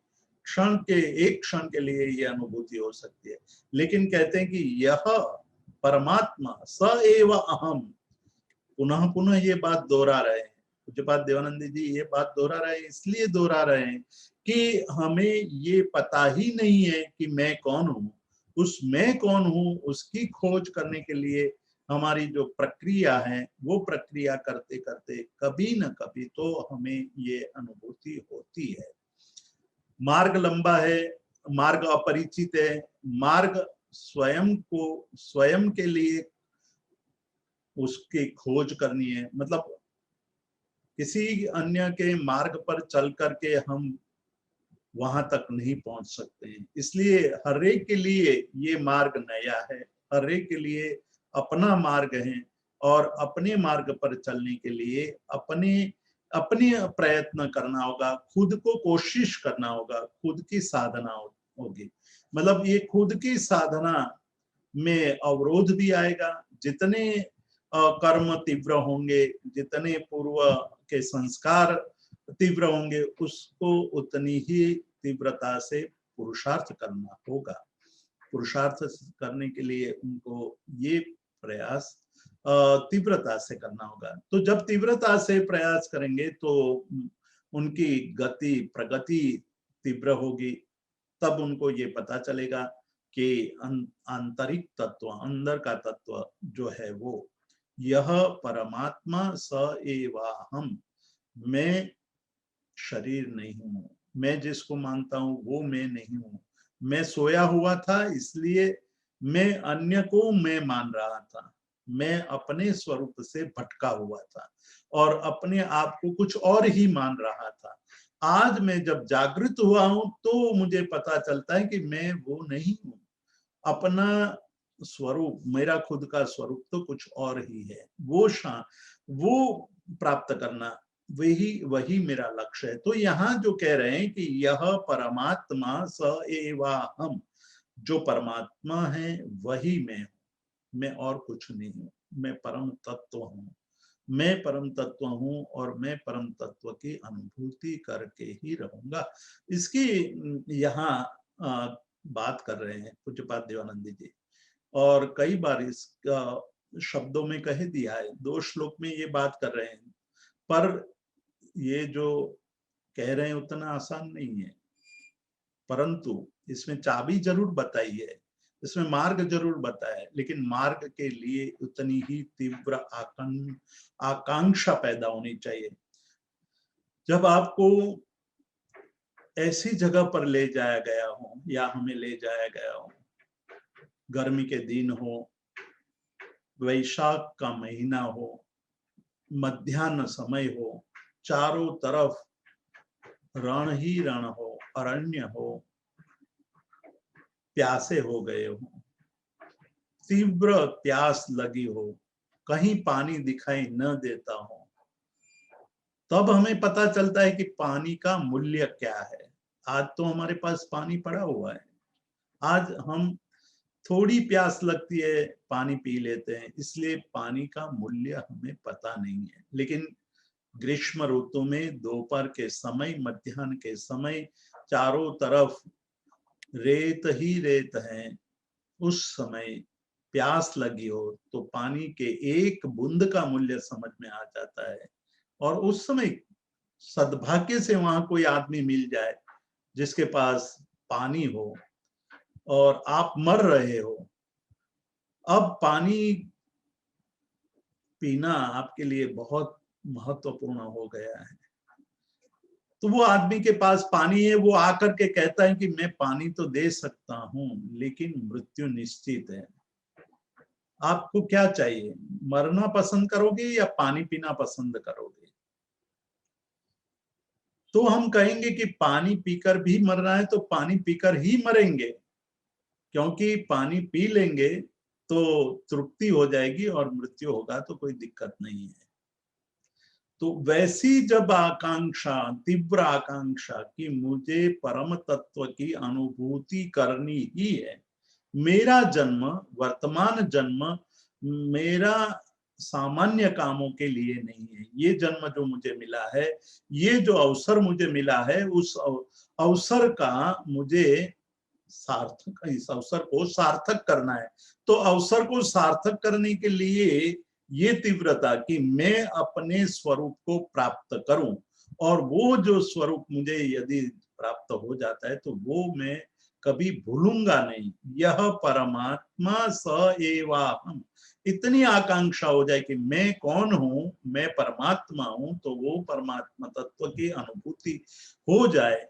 क्षण के, एक क्षण के लिए यह अनुभूति हो सकती है। लेकिन कहते हैं कि यह परमात्मा स एव अहम, पुनः पुनः ये बात दोहरा रहे हैं पूज्यपाद देवानंद जी। ये बात दोहरा रहे हैं, इसलिए दोहरा रहे हैं कि हमें ये पता ही नहीं है कि मैं कौन हूं। उस मैं कौन हूं उसकी खोज करने के लिए हमारी जो प्रक्रिया है, वो प्रक्रिया करते करते कभी न कभी तो हमें ये अनुभूति होती है। मार्ग लंबा है, मार्ग अपरिचित है, मार्ग स्वयं को, स्वयं के लिए उसकी खोज करनी है। मतलब किसी अन्य के मार्ग पर चल करके हम वहां तक नहीं पहुंच सकते हैं। इसलिए हर एक के लिए ये मार्ग नया है, हर एक के लिए अपना मार्ग है, और अपने मार्ग पर चलने के लिए अपने अपने प्रयत्न करना होगा, खुद को कोशिश करना होगा, खुद की साधना होगी। मतलब ये खुद की साधना में अवरोध भी आएगा। जितने कर्म तीव्र होंगे, जितने पूर्व के संस्कार तीव्र होंगे, उसको उतनी ही तीव्रता से पुरुषार्थ करना होगा। पुरुषार्थ करने के लिए उनको ये प्रयास तीव्रता से करना होगा। तो जब तीव्रता से प्रयास करेंगे तो उनकी गति, प्रगति तीव्र होगी। तब उनको ये पता चलेगा कि आंतरिक तत्व, अंदर का तत्व जो है वो, यह परमात्मा स एवाहम, मैं शरीर नहीं हूं, मैं जिसको मानता हूं वो मैं नहीं हूं। मैं सोया हुआ था इसलिए मैं अन्य को मैं मान रहा था, मैं अपने स्वरूप से भटका हुआ था और अपने आप को कुछ और ही मान रहा था। आज मैं जब जागृत हुआ हूं तो मुझे पता चलता है कि मैं वो नहीं हूं। अपना स्वरूप, मेरा खुद का स्वरूप तो कुछ और ही है। वो प्राप्त करना, वही मेरा लक्ष्य है। तो यहाँ जो कह रहे हैं कि यह परमात्मा स एवाहम, जो परमात्मा है वही मैं हूं, मैं और कुछ नहीं हूं, मैं परम तत्व हूं। मैं परम तत्व हूँ और मैं परम तत्व की अनुभूति करके ही रहूंगा। इसकी यहाँ बात कर रहे हैं पूज्यपाद देवानंद जी, और कई बार इसका शब्दों में कह दिया है, 2 श्लोक में ये बात कर रहे हैं, पर ये जो कह रहे हैं उतना आसान नहीं है, परंतु इसमें चाबी जरूर बताई है, इसमें मार्ग जरूर बताया है, लेकिन मार्ग के लिए उतनी ही तीव्र आकांक्षा पैदा होनी चाहिए। जब आपको ऐसी जगह पर ले जाया गया हो या हमें ले जाया गया हो, गर्मी के दिन हो, वैशाख का महीना हो, मध्याह्न समय हो, चारों तरफ रण ही रण हो, अरण्य हो, प्यासे हो गए हो, तीव्र प्यास लगी हो, कहीं पानी दिखाई न देता हो, तब हमें पता चलता है कि पानी का मूल्य क्या है। आज तो हमारे पास पानी पड़ा हुआ है, आज हम थोड़ी प्यास लगती है पानी पी लेते हैं, इसलिए पानी का मूल्य हमें पता नहीं है। लेकिन ग्रीष्म ऋतु में दोपहर के समय, मध्याह्न के समय चारों तरफ रेत ही रेत है, उस समय प्यास लगी हो तो पानी के एक बूंद का मूल्य समझ में आ जाता है। और उस समय सद्भाग्य से वहां कोई आदमी मिल जाए जिसके पास पानी हो और आप मर रहे हो, अब पानी पीना आपके लिए बहुत महत्वपूर्ण हो गया है। तो वो आदमी के पास पानी है, वो आकर के कहता है कि मैं पानी तो दे सकता हूं लेकिन मृत्यु निश्चित है, आपको क्या चाहिए, मरना पसंद करोगे या पानी पीना पसंद करोगे? तो हम कहेंगे कि पानी पीकर भी मरना है तो पानी पीकर ही मरेंगे, क्योंकि पानी पी लेंगे तो तृप्ति हो जाएगी और मृत्यु होगा तो कोई दिक्कत नहीं है। तो वैसी जब आकांक्षा, तीव्र आकांक्षा कि मुझे परम तत्व की अनुभूति करनी ही है, मेरा जन्म, वर्तमान जन्म मेरा सामान्य कामों के लिए नहीं है, ये जन्म जो मुझे मिला है, ये जो अवसर मुझे मिला है, उस अवसर का मुझे सार्थक, इस अवसर को सार्थक करना है। तो अवसर को सार्थक करने के लिए ये तीव्रता कि मैं अपने स्वरूप को प्राप्त करूं, और वो जो स्वरूप मुझे यदि प्राप्त हो जाता है तो वो मैं कभी भूलूंगा नहीं। यह परमात्मा स एवाहम, इतनी आकांक्षा हो जाए कि मैं कौन हूं, मैं परमात्मा हूं, तो वो परमात्मा तत्व की अनुभूति हो जाए,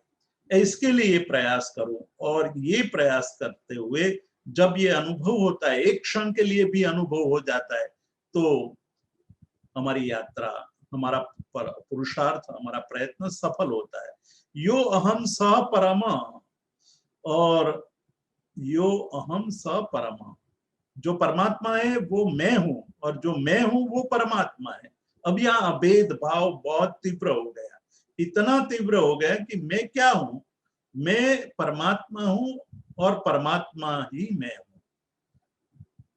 इसके लिए प्रयास करूं। और ये प्रयास करते हुए जब ये अनुभव होता है, एक क्षण के लिए भी अनुभव हो जाता है, तो हमारी यात्रा, हमारा पुरुषार्थ, हमारा प्रयत्न सफल होता है। यो अहम सह परम, और यो अहम सह परम, जो परमात्मा है वो मैं हूं और जो मैं हूं वो परमात्मा है। अब यहाँ अभेद भाव बहुत तीव्र हो गया, इतना तीव्र हो गया कि मैं क्या हूं, मैं परमात्मा हूं और परमात्मा ही मैं हूं।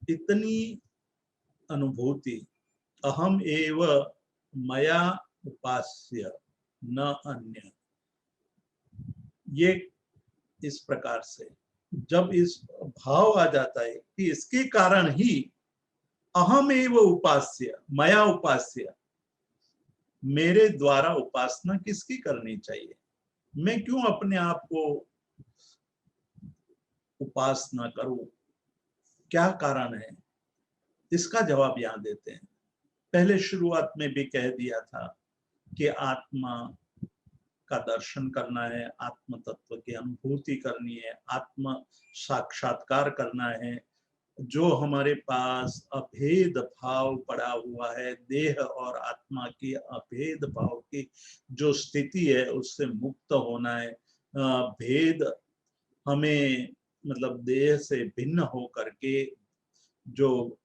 इतनी अनुभूति, अहम एव मया उपास्य न अन्य, ये इस प्रकार से जब इस भाव आ जाता है कि इसके कारण ही अहम एव उपास्य मया उपास्य, मेरे द्वारा उपासना किसकी करनी चाहिए, मैं क्यों अपने आप को उपासना करूं, क्या कारण है, इसका जवाब यहां देते हैं। पहले शुरुआत में भी कह दिया था कि आत्मा का दर्शन करना है, आत्म तत्व की अनुभूति करनी है, आत्म साक्षात्कार करना है। जो हमारे पास अभेद भाव पड़ा हुआ है, देह और आत्मा की अभेद भाव की जो स्थिति है उससे मुक्त होना है। भेद हमें, मतलब देह से भिन्न हो करके जो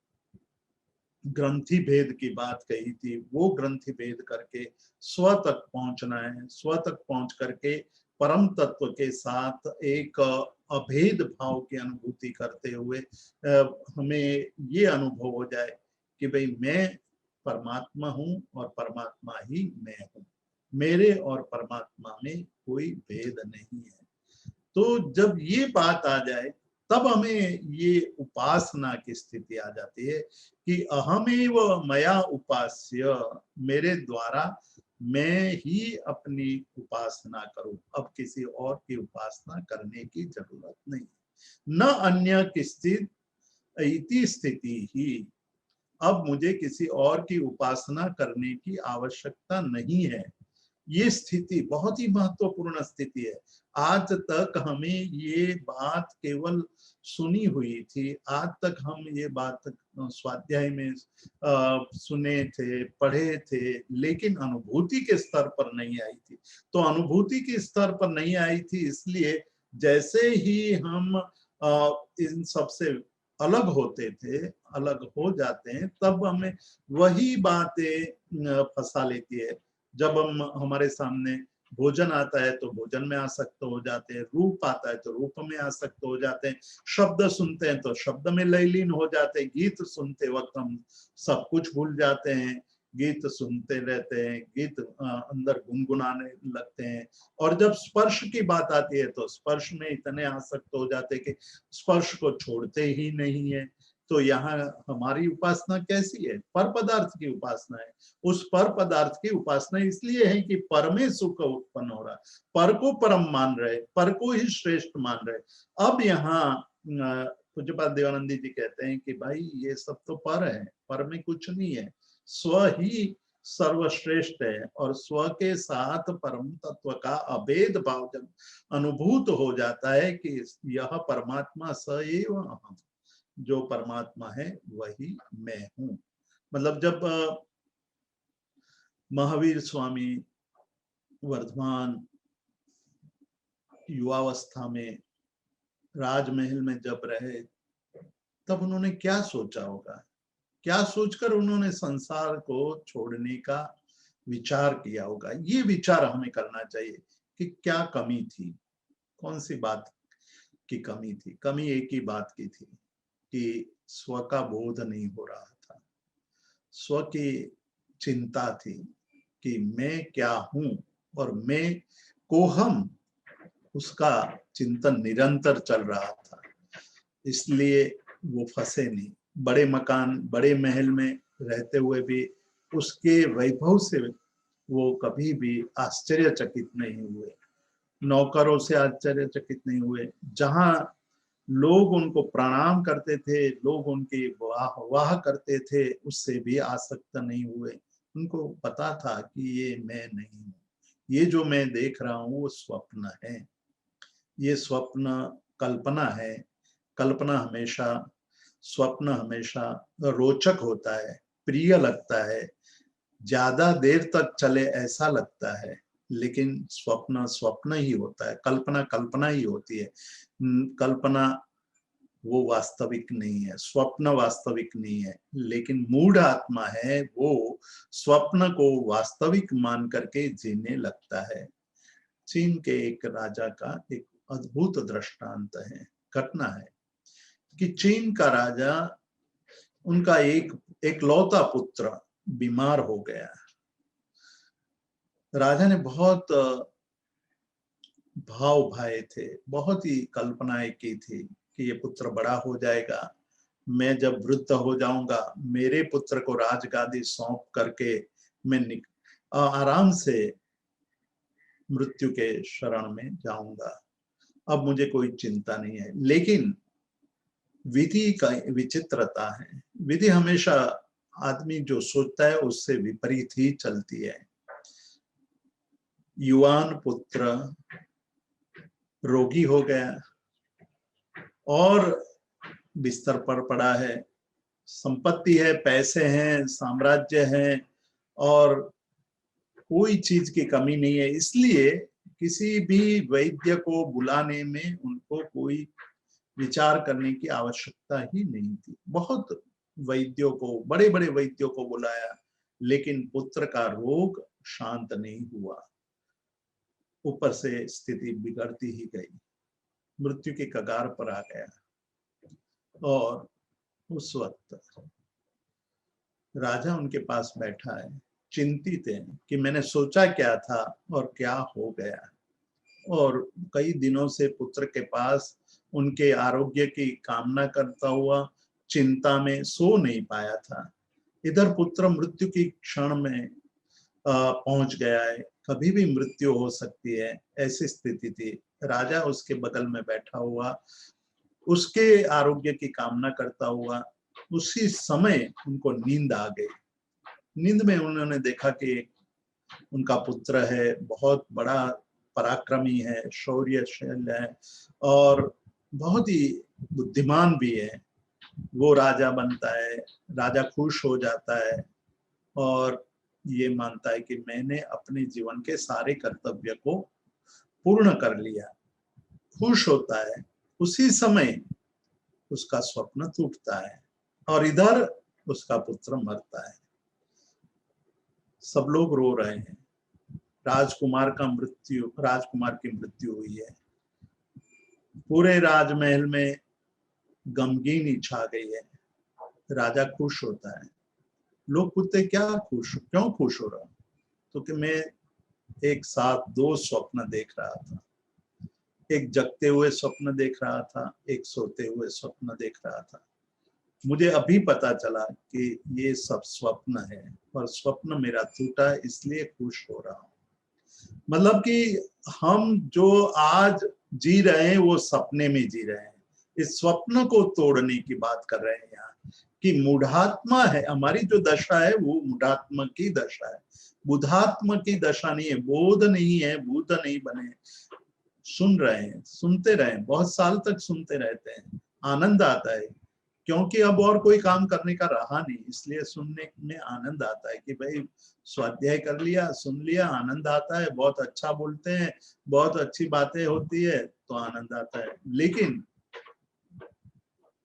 ग्रंथि भेद की बात कही थी, वो ग्रंथि भेद करके स्व तक पहुंचना है। स्व तक पहुंच करके परम तत्व के साथ एक अभेद भाव की अनुभूति करते हुए हमें ये अनुभव हो जाए कि भाई मैं परमात्मा हूं और परमात्मा ही मैं हूं, मेरे और परमात्मा में कोई भेद नहीं है। तो जब ये बात आ जाए तब हमें ये उपासना की स्थिति आ जाती है कि अहमेव मया उपास्य, मेरे द्वारा मैं ही अपनी उपासना करूं, अब किसी और की उपासना करने की जरूरत नहीं, न अन्य की इति स्थिति ही, अब मुझे किसी और की उपासना करने की आवश्यकता नहीं है। ये स्थिति बहुत ही महत्वपूर्ण स्थिति है। आज तक हमें ये बात केवल सुनी हुई थी, आज तक हम ये बात स्वाध्याय में सुने थे, पढ़े थे, लेकिन अनुभूति के स्तर पर नहीं आई थी। तो अनुभूति के स्तर पर नहीं आई थी, इसलिए जैसे ही हम इन सबसे अलग होते थे, अलग हो जाते हैं, तब हमें वही बातें फंसा लेती है। जब हम हमारे सामने भोजन आता है तो भोजन में आसक्त हो जाते हैं, रूप आता है तो रूप में आसक्त हो जाते हैं, शब्द सुनते हैं तो शब्द में लयलीन हो जाते हैं, गीत सुनते वक्त हम सब कुछ भूल जाते हैं, गीत सुनते रहते हैं, गीत अंदर गुनगुनाने लगते हैं। और जब स्पर्श की बात आती है तो स्पर्श में इतने आसक्त हो जाते हैं कि स्पर्श को छोड़ते ही नहीं है। तो यहाँ हमारी उपासना कैसी है? पर पदार्थ की उपासना है। उस पर पदार्थ की उपासना इसलिए है कि पर में सुख उत्पन्न हो रहा है, पर को परम मान रहे, पर को ही श्रेष्ठ मान रहे। अब यहाँ पूज्यपाद देवानंदी जी कहते हैं कि भाई ये सब तो पर है, पर में कुछ नहीं है, स्व ही सर्वश्रेष्ठ है, और स्व के साथ परम तत्व का अभेद भाव जब अनुभूत हो जाता है कि यह परमात्मा स एव अहम्, जो परमात्मा है वही मैं हूं। मतलब जब महावीर स्वामी वर्धमान युवावस्था में राजमहल में जब रहे, तब उन्होंने क्या सोचा होगा, क्या सोचकर उन्होंने संसार को छोड़ने का विचार किया होगा। ये विचार हमें करना चाहिए कि क्या कमी थी, कौन सी बात की कमी थी। कमी एक ही बात की थी कि स्व का बोध नहीं हो रहा था, स्व की चिंता थी कि मैं क्या हूं, और मैं को हम, उसका चिंतन निरंतर चल रहा था। इसलिए वो फंसे नहीं। बड़े मकान, बड़े महल में रहते हुए भी उसके वैभव से वो कभी भी आश्चर्यचकित नहीं हुए, नौकरों से आश्चर्यचकित नहीं हुए। जहां लोग उनको प्रणाम करते थे, लोग उनकी वाह वाह करते थे, उससे भी आसक्त नहीं हुए। उनको पता था कि ये मैं नहीं हूँ, ये जो मैं देख रहा हूँ वो स्वप्न है, ये स्वप्न कल्पना है। कल्पना हमेशा, स्वप्न हमेशा रोचक होता है, प्रिय लगता है, ज्यादा देर तक चले ऐसा लगता है, लेकिन स्वप्न स्वप्न ही होता है, कल्पना कल्पना ही होती है। कल्पना वो वास्तविक नहीं है, स्वप्न वास्तविक नहीं है, लेकिन मूढ़ आत्मा है वो स्वप्न को वास्तविक मान करके जीने लगता है। चीन के एक राजा का एक अद्भुत दृष्टांत है, घटना है कि चीन का राजा, उनका एक लौता पुत्र बीमार हो गया। राजा ने बहुत भाव भाए थे, बहुत ही कल्पनाएं की थी कि ये पुत्र बड़ा हो जाएगा, मैं जब वृद्ध हो जाऊंगा मेरे पुत्र को राजगादी सौंप करके मैं आराम से मृत्यु के शरण में जाऊंगा, अब मुझे कोई चिंता नहीं है। लेकिन विधि का विचित्रता है, विधि हमेशा आदमी जो सोचता है उससे विपरीत ही चलती है। युवान पुत्र रोगी हो गया और बिस्तर पर पड़ा है, संपत्ति है, पैसे हैं, साम्राज्य है, और कोई चीज की कमी नहीं है, इसलिए किसी भी वैद्य को बुलाने में उनको कोई विचार करने की आवश्यकता ही नहीं थी। बहुत वैद्यों को, बड़े बड़े वैद्यों को बुलाया, लेकिन पुत्र का रोग शांत नहीं हुआ, ऊपर से स्थिति बिगड़ती ही गई, मृत्यु के कगार पर आ गया। और उस वक्त राजा उनके पास बैठा है, चिंतित है कि मैंने सोचा क्या था और क्या हो गया। और कई दिनों से पुत्र के पास उनके आरोग्य की कामना करता हुआ चिंता में सो नहीं पाया था। इधर पुत्र मृत्यु की क्षण में पहुंच गया है, कभी भी मृत्यु हो सकती है, ऐसी स्थिति थी। राजा उसके बगल में बैठा हुआ उसके आरोग्य की कामना करता हुआ, उसी समय उनको नींद आ गई। नींद में उन्होंने देखा कि उनका पुत्र है, बहुत बड़ा पराक्रमी है, शौर्यशील है और बहुत ही बुद्धिमान भी है। वो राजा बनता है, राजा खुश हो जाता है और ये मानता है कि मैंने अपने जीवन के सारे कर्तव्य को पूर्ण कर लिया, खुश होता है। उसी समय उसका स्वप्न टूटता है और इधर उसका पुत्र मरता है। सब लोग रो रहे हैं। राजकुमार की मृत्यु हुई है। पूरे राजमहल में गमगीनी छा गई है। राजा खुश होता है। लोग पूछते क्यों खुश हो रहा? तो कि मैं एक साथ दो स्वप्न देख रहा था, एक जगते हुए स्वप्न देख रहा था, एक सोते हुए स्वप्न देख रहा था। मुझे अभी पता चला कि ये सब स्वप्न है और स्वप्न मेरा टूटा, इसलिए खुश हो रहा हूँ। मतलब कि हम जो आज जी रहे हैं वो सपने में जी रहे हैं। इस स्वप्न को तोड़ने की बात कर रहे हैं यहाँ, कि मूढ़ात्मा है हमारी जो दशा है, वो मूढ़ात्मा की दशा है, बुधात्मा की दशा नहीं है। बोध नहीं है, बुध नहीं बने। सुन रहे हैं, सुनते रहे, बहुत साल तक सुनते रहते हैं, आनंद आता है, क्योंकि अब और कोई काम करने का रहा नहीं, इसलिए सुनने में आनंद आता है कि भाई स्वाध्याय कर लिया, सुन लिया, आनंद आता है, बहुत अच्छा बोलते हैं, बहुत अच्छी बातें होती है तो आनंद आता है। लेकिन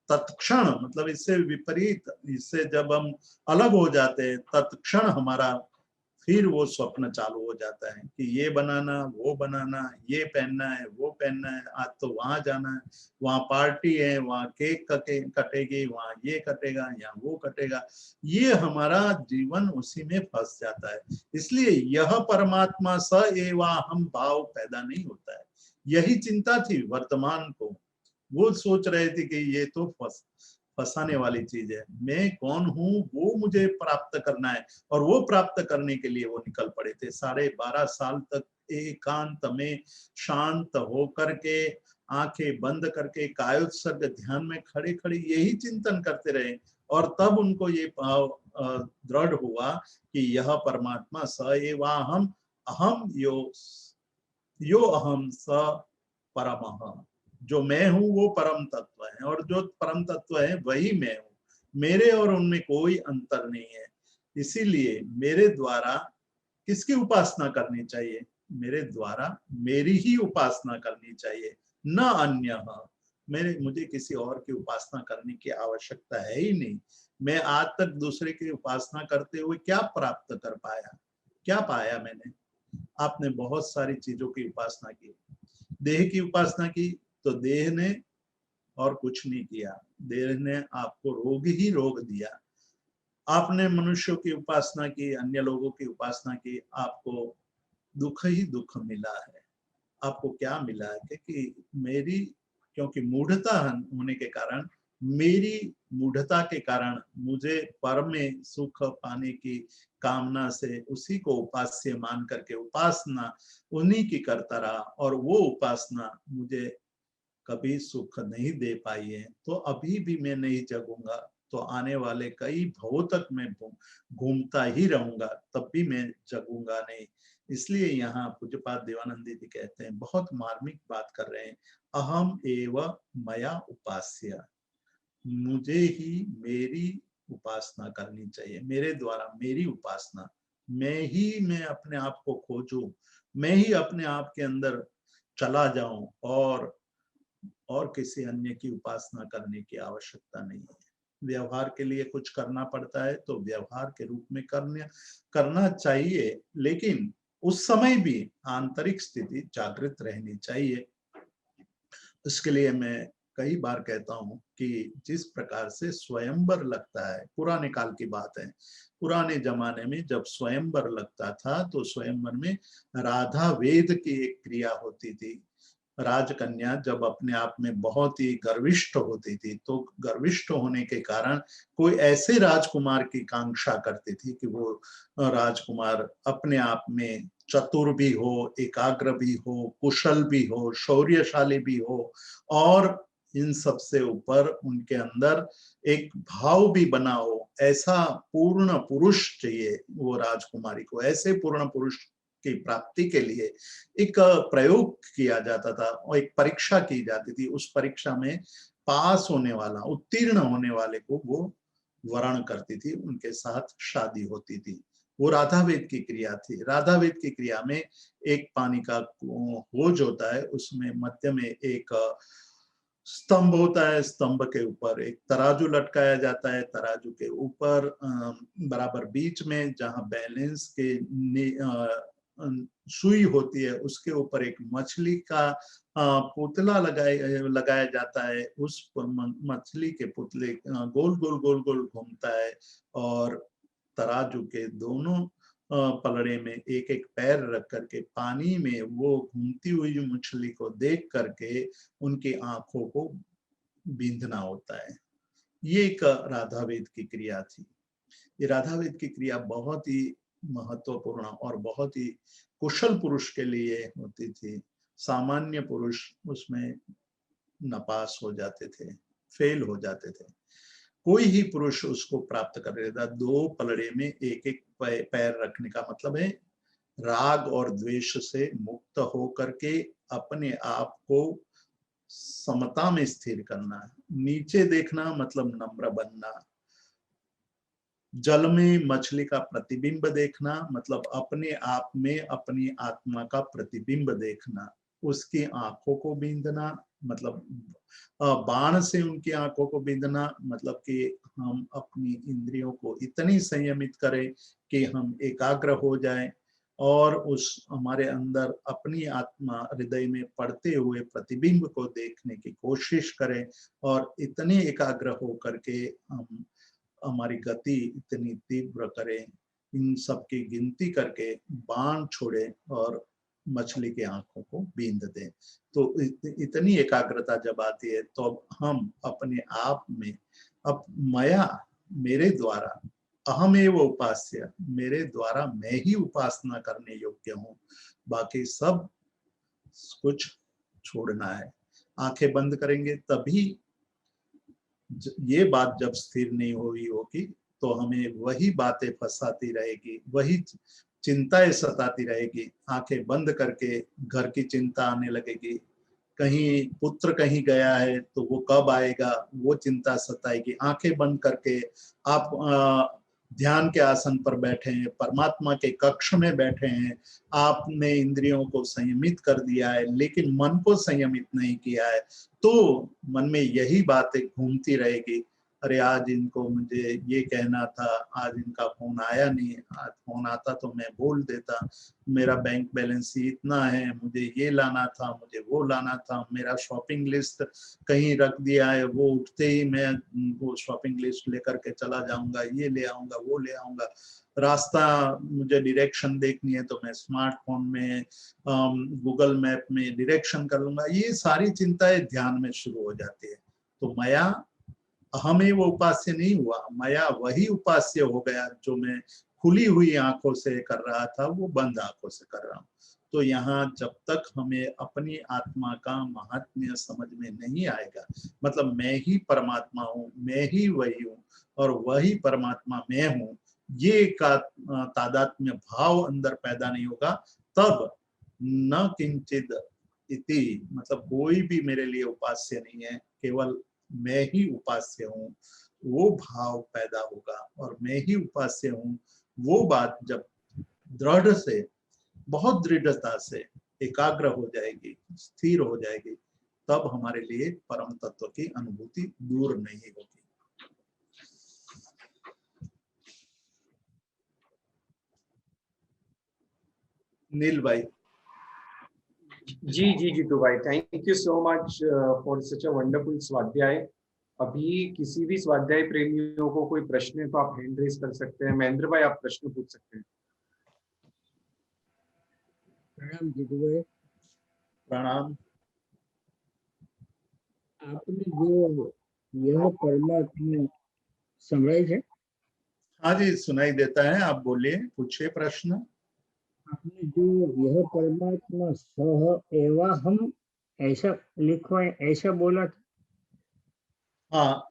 तत्क्षण, मतलब इससे विपरीत, इससे जब हम अलग हो जाते हैं, तत्क्षण हमारा फिर वो स्वप्न चालू हो जाता है कि ये बनाना, वो बनाना, ये पहनना है, वो पहनना है, आज तो वहां जाना है, वहां पार्टी है, वहां केक कटेगी, वहां ये कटेगा या वो कटेगा। ये हमारा जीवन उसी में फंस जाता है। इसलिए यह परमात्मा स एवा हम भाव पैदा नहीं होता है। यही चिंता थी वर्तमान को। वो सोच रहे थे कि ये तो फंसाने वाली चीज है, मैं कौन हूँ वो मुझे प्राप्त करना है। और वो प्राप्त करने के लिए वो निकल पड़े थे। 12.5 साल तक एकांत में शांत होकर के, आंखें बंद करके, कायोत्सर्ग ध्यान में खड़े खड़े यही चिंतन करते रहे। और तब उनको ये भाव दृढ़ हुआ कि यह परमात्मा स एवाहम, अहम यो अहम स परमः, जो मैं हूं वो परम तत्व है और जो परम तत्व है वही मैं हूं। मेरे और उनमें कोई अंतर नहीं है। इसीलिए मेरे द्वारा किसकी उपासना करनी चाहिए? मेरे द्वारा मेरी ही उपासना करनी चाहिए, न अन्य। मुझे किसी और की उपासना करने की आवश्यकता है ही नहीं। मैं आज तक दूसरे की उपासना करते हुए क्या प्राप्त कर पाया? क्या पाया मैंने? आपने बहुत सारी चीजों की उपासना की। देह की उपासना की तो देह ने और कुछ नहीं किया, देह ने आपको रोग ही रोग दिया। आपने मनुष्यों की उपासना की, अन्य लोगों की उपासना की, आपको दुख ही दुख मिला है। आपको क्या मिला है कि मेरी, क्योंकि मूढ़ता होने के कारण, मेरी मूढ़ता के कारण मुझे पर में सुख पाने की कामना से उसी को उपास्य मान करके उपासना उन्हीं की करता रहा, और वो उपासना मुझे कभी सुख नहीं दे पाई है। तो अभी भी मैं नहीं जगूंगा तो आने वाले कई भवों तक मैं घूमता ही रहूंगा, तब भी मैं जगूंगा नहीं। इसलिए यहाँ पूज्यपाद देवानंद जी कहते हैं, बहुत मार्मिक बात कर रहे हैं, अहम एव मया उपास्य, मुझे ही मेरी उपासना करनी चाहिए, मेरे द्वारा मेरी उपासना, मैं अपने आप को खोजूं, मैं ही अपने आप के अंदर चला जाऊं, और किसी अन्य की उपासना करने की आवश्यकता नहीं है। व्यवहार के लिए कुछ करना पड़ता है तो व्यवहार के रूप में करना चाहिए, लेकिन उस समय भी आंतरिक स्थिति जागृत रहनी चाहिए। इसके लिए मैं कई बार कहता हूँ कि जिस प्रकार से स्वयंवर लगता है, पुराने काल की बात है, पुराने जमाने में जब स्वयंवर लगता था तो स्वयंवर में राधा वेद की एक क्रिया होती थी। राजकन्या जब अपने आप में बहुत ही गर्विष्ठ होती थी तो गर्विष्ठ होने के कारण कोई ऐसे राजकुमार की कांक्षा करती थी कि वो राजकुमार अपने आप में चतुर भी हो, एकाग्र भी हो, कुशल भी हो, शौर्यशाली भी हो, और इन सब से ऊपर उनके अंदर एक भाव भी बना हो। ऐसा पूर्ण पुरुष चाहिए वो राजकुमारी को। ऐसे पूर्ण पुरुष की प्राप्ति के लिए एक प्रयोग किया जाता था और एक परीक्षा की जाती थी। उस परीक्षा में पास होने वाला, उत्तीर्ण होने वाले को वो वरण करती थी, उनके साथ शादी होती थी। वो राधावेद की क्रिया थी। राधावेद की क्रिया में एक पानी का होज होता है, उसमें मध्य में एक स्तंभ होता है, स्तंभ के ऊपर एक तराजू लटकाया जाता है, तराजू के ऊपर बराबर बीच में जहां बैलेंस के सुई होती है उसके ऊपर एक मछली का पुतला लगाया जाता है। उस मछली के पुतले गोल गोल गोल गोल घूमता है और तराजू के दोनों पलड़े में एक एक पैर रख करके पानी में वो घूमती हुई मछली को देख करके उनकी आंखों को बींधना होता है। ये एक राधावेद की क्रिया थी। ये राधावेद की क्रिया बहुत ही महत्वपूर्ण और बहुत ही कुशल पुरुष के लिए होती थी। सामान्य पुरुष उसमें नापास हो जाते थे, फेल हो जाते थे। कोई ही पुरुष उसको प्राप्त कर लेता। दो पलड़े में एक एक पैर रखने का मतलब है राग और द्वेष से मुक्त होकर के अपने आप को समता में स्थिर करना। नीचे देखना मतलब नम्र बनना। जल में मछली का प्रतिबिंब देखना मतलब अपने आप में अपनी आत्मा का प्रतिबिंब देखना। उसकी आंखों को बींधना मतलब बाण से उनकी आंखों को बींधना मतलब कि हम अपनी इंद्रियों को इतनी संयमित करें कि हम एकाग्र हो जाएं और उस हमारे अंदर अपनी आत्मा हृदय में पड़ते हुए प्रतिबिंब को देखने की कोशिश करें और इतने एकाग्र हो करके हम हमारी गति इतनी तीव्र करें, इन सब की गिनती करके बाण छोड़े और मछली की आंखों को बींध दें। तो इतनी एकाग्रता जब आती है तो अब हम अपने आप में अब मया मेरे द्वारा अहमेव उपास्य, मेरे द्वारा मैं ही उपासना करने योग्य हूँ, बाकी सब कुछ छोड़ना है। आंखें बंद करेंगे तभी ये बात जब स्थिर नहीं हुई होगी तो हमें वही बातें फंसाती रहेगी, वही चिंताएं सताती रहेगी। आंखें बंद करके घर की चिंता आने लगेगी, कहीं पुत्र कहीं गया है तो वो कब आएगा वो चिंता सताएगी। आंखें बंद करके आप ध्यान के आसन पर बैठे हैं, परमात्मा के कक्ष में बैठे हैं, आपने इंद्रियों को संयमित कर दिया है लेकिन मन को संयमित नहीं किया है, तो मन में यही बातें घूमती रहेगी। अरे आज इनको मुझे ये कहना था, आज इनका फोन आया नहीं, आज फोन आता तो मैं बोल देता, मेरा बैंक बैलेंस इतना है, मुझे ये लाना था, मुझे वो लाना था, मेरा शॉपिंग लिस्ट कहीं रख दिया है, वो उठते ही मैं वो शॉपिंग लिस्ट लेकर के चला जाऊंगा, ये ले आऊंगा, वो ले आऊंगा। रास्ता मुझे डायरेक्शन देखनी है तो मैं स्मार्टफोन में गूगल मैप में डायरेक्शन कर लूंगा। ये सारी चिंताएं ध्यान में शुरू हो जाती है। तो मया अहमें वो उपास्य नहीं हुआ, मया वही उपास्य हो गया जो मैं खुली हुई आंखों से कर रहा था वो बंद आंखों से कर रहा हूँ। तो यहाँ जब तक हमें अपनी आत्मा का महात्म्य समझ में नहीं आएगा, मतलब मैं ही परमात्मा हूँ, मैं ही वही हूँ और वही परमात्मा मैं हूँ, ये का तादात्म्य भाव अंदर पैदा नहीं होगा, तब न किंचित इति मतलब कोई भी मेरे लिए उपास्य नहीं है, केवल मैं ही उपास्य हूँ, वो भाव पैदा होगा। और मैं ही उपास्य हूँ वो बात जब दृढ़ से, बहुत दृढ़ता से एकाग्र हो जाएगी, स्थिर हो जाएगी, तब हमारे लिए परम तत्व की अनुभूति दूर नहीं होगी। नील भाई। जी जी जीतू भाई, thank you so much for such a wonderful स्वाध्याय। अभी किसी भी स्वाध्याय प्रेमियों को कोई प्रश्न है तो आप हैंड रेज कर सकते हैं। महेंद्र भाई, आप प्रश्न पूछ सकते हैं। प्रणाम जीतू भाई। प्रणाम। आपने जो यह परमात्मा समझाई है, हाँ जी, सुनाई देता है, आप बोलिए, पूछिए प्रश्न। आपने जो यह परमात्मा सह एवा हम ऐसा लिखवा ऐसा बोला था। हाँ,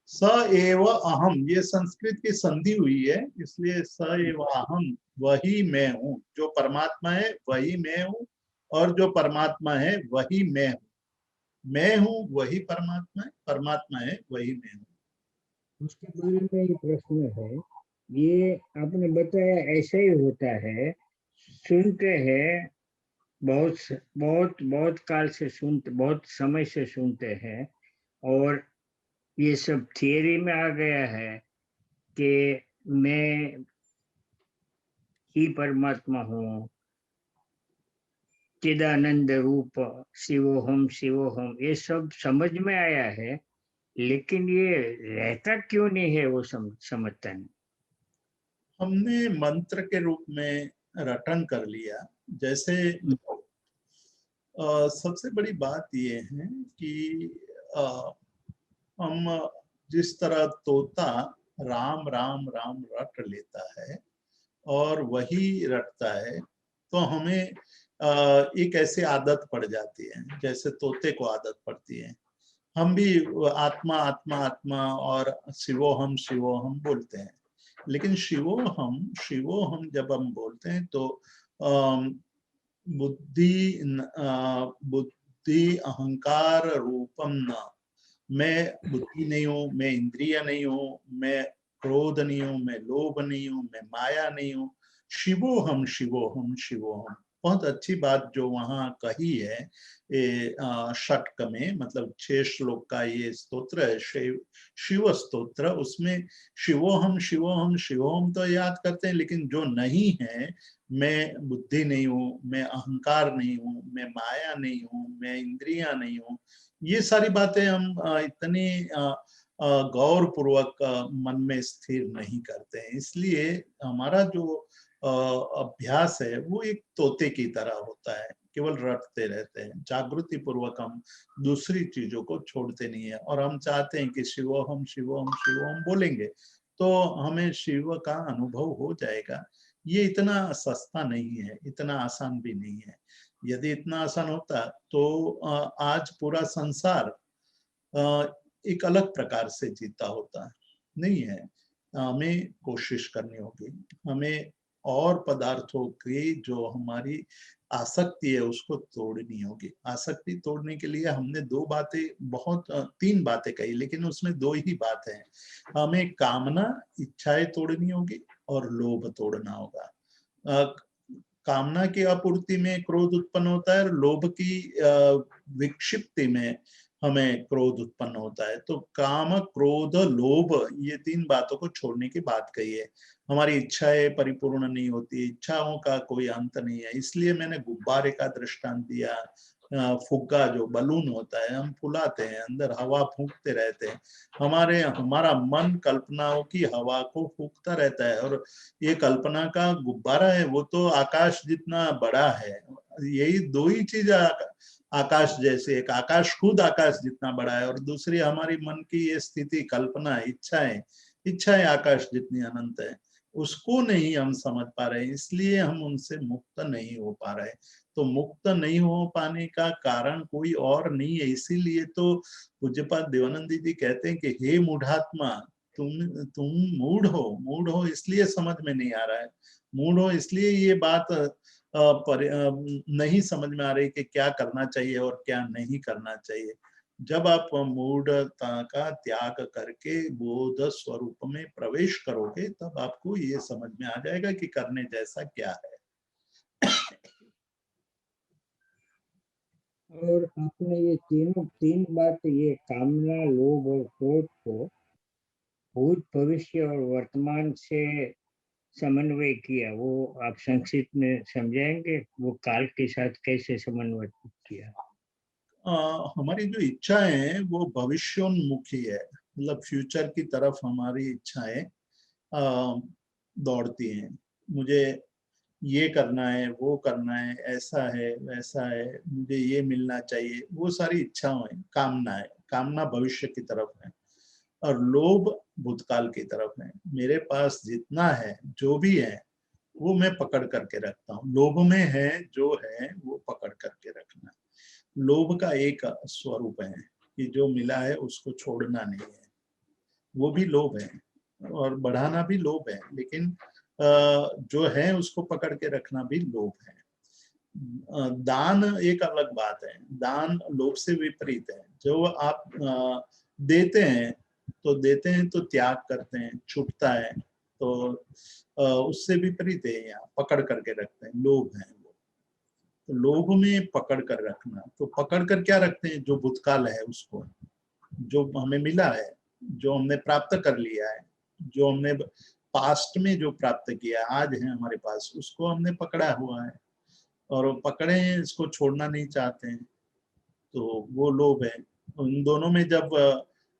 स एव अहम, ये संस्कृत की संधि हुई है, इसलिए स एव अहम, वही मैं हूँ। जो परमात्मा है वही मैं हूँ, और जो परमात्मा है वही मैं हूँ। मैं हूँ वही परमात्मा है, परमात्मा है वही मैं हूँ। उसके बारे में ये प्रश्न है। ये आपने बताया ऐसा ही होता है, सुनते हैं, बहुत बहुत बहुत काल से सुनते, बहुत समय से सुनते हैं, और ये सब थियरी में आ गया है कि मैं ही परमात्मा हूँ, चिदानंद रूप, शिवोहम शिवोहम, ये सब समझ में आया है, लेकिन ये रहता क्यों नहीं है वो समझता नहीं। हमने मंत्र के रूप में रटन कर लिया। जैसे सबसे बड़ी बात ये है कि हम जिस तरह तोता राम राम राम रट लेता है और वही रटता है, तो हमें एक ऐसी आदत पड़ जाती है जैसे तोते को आदत पड़ती है। हम भी आत्मा आत्मा आत्मा और शिवोहम बोलते हैं, लेकिन शिवोहम जब हम बोलते हैं तो बुद्धि अहंकार रूपम न, मैं बुद्धि नहीं हूँ, मैं इंद्रिय नहीं हूँ, मैं क्रोध नहीं हूँ, मैं लोभ नहीं हूँ, मैं माया नहीं हूँ। शिवोहम शिवोहम शिवोहम, बहुत अच्छी बात जो वहाँ कही है ये षटक में, मतलब 6 श्लोक का ये स्तोत्र है, शिव स्तोत्र। उसमें शिवोहम शिवोहम शिवोहम तो याद करते हैं, लेकिन जो नहीं है, मैं बुद्धि नहीं हूँ, मैं अहंकार नहीं हूँ, मैं माया नहीं हूँ, मैं इंद्रियां नहीं हूँ, ये सारी बातें हम इतनी गौर पूर्वक मन में स्थिर नहीं करते हैं। इसलिए हमारा जो अभ्यास है वो एक तोते की तरह होता है, केवल रटते रहते हैं, जागृति पूर्वक हम दूसरी चीजों को छोड़ते नहीं है। और हम चाहते हैं कि शिवोहम शिवोहम शिवोहम बोलेंगे तो हमें शिव का अनुभव हो जाएगा। ये इतना सस्ता नहीं है, इतना आसान भी नहीं है। यदि इतना आसान होता तो आज पूरा संसार एक अलग प्रकार से जीता होता। नहीं है, हमें कोशिश करनी होगी, हमें और पदार्थों की जो हमारी आसक्ति है उसको तोड़नी होगी। आसक्ति तोड़ने के लिए हमने 2 बातें, बहुत 3 बातें कही, लेकिन उसमें 2 ही बातें हैं। हमें कामना इच्छाएं तोड़नी होगी और लोभ तोड़ना होगा। कामना की आपूर्ति में क्रोध उत्पन्न होता है और लोभ की विक्षिप्ति में हमें क्रोध उत्पन्न होता है। तो काम क्रोध लोभ, ये 3 बातों को छोड़ने की बात कही है। हमारी इच्छाएं परिपूर्ण नहीं होती, इच्छाओं का कोई अंत नहीं है। इसलिए मैंने गुब्बारे का दृष्टांत दिया। फुग्गा जो बलून होता है, हम फुलाते हैं, अंदर हवा फूंकते रहते हैं। हमारा मन कल्पनाओं की हवा को फूंकता रहता है, और ये कल्पना का गुब्बारा है वो तो आकाश जितना बड़ा है। यही 2 ही चीज आकाश जैसे, एक आकाश खुद आकाश जितना बड़ा है, और दूसरी हमारी मन की ये स्थिति, कल्पना, इच्छाएं आकाश जितनी अनंत है। उसको नहीं हम समझ पा रहे, इसलिए हम उनसे मुक्त नहीं हो पा रहे। तो मुक्त नहीं हो पाने का कारण कोई और नहीं है। इसीलिए तो पूज्यपाद देवानंद जी कहते हैं कि हे मूढ़ात्मा, तुम मूढ़ हो इसलिए समझ में नहीं आ रहा है। मूढ़ हो इसलिए ये बात नहीं समझ में आ रही कि क्या करना चाहिए और क्या नहीं करना चाहिए। जब आप मूढ़ता का त्याग करके बोध स्वरूप में प्रवेश करोगे, तब आपको ये समझ में आ जाएगा कि करने जैसा क्या है। और आपने ये तीन बात, ये कामना, लोभ और क्रोध को भूत, भविष्य और वर्तमान से समन्वय किया, वो आप संक्षिप्त में समझाएंगे? वो काल के साथ कैसे समन्वय किया? हमारी जो इच्छाएं हैं वो भविष्योन्मुखी है, मतलब फ्यूचर की तरफ हमारी इच्छाएं दौड़ती हैं। मुझे ये करना है, वो करना है, ऐसा है वैसा है, मुझे ये मिलना चाहिए, वो सारी इच्छाएं, कामना है। कामना भविष्य की तरफ है और लोभ भूतकाल की तरफ है। मेरे पास जितना है, जो भी है, वो मैं पकड़ करके रखता हूँ। लोभ में है जो है वो पकड़ करके रखना। लोभ का एक स्वरूप है कि जो मिला है उसको छोड़ना नहीं है, वो भी लोभ है, और बढ़ाना भी लोभ है, लेकिन जो है उसको पकड़ के रखना भी लोभ है। दान एक अलग बात है, दान लोभ से विपरीत है। जो आप देते हैं तो त्याग करते हैं, छूटता है, तो उससे विपरीत है। यहाँ पकड़ करके रखते हैं, लोभ है वो। तो लोभ में पकड़ कर रखना, तो पकड़ कर क्या रखते हैं? जो भूतकाल है उसको, जो हमें मिला है, जो हमने प्राप्त कर लिया है, जो हमने पास्ट में जो प्राप्त किया आज है हमारे पास, उसको हमने पकड़ा हुआ है और वो पकड़े हैं, इसको छोड़ना नहीं चाहते हैं, तो वो लोभ है। उन दोनों में जब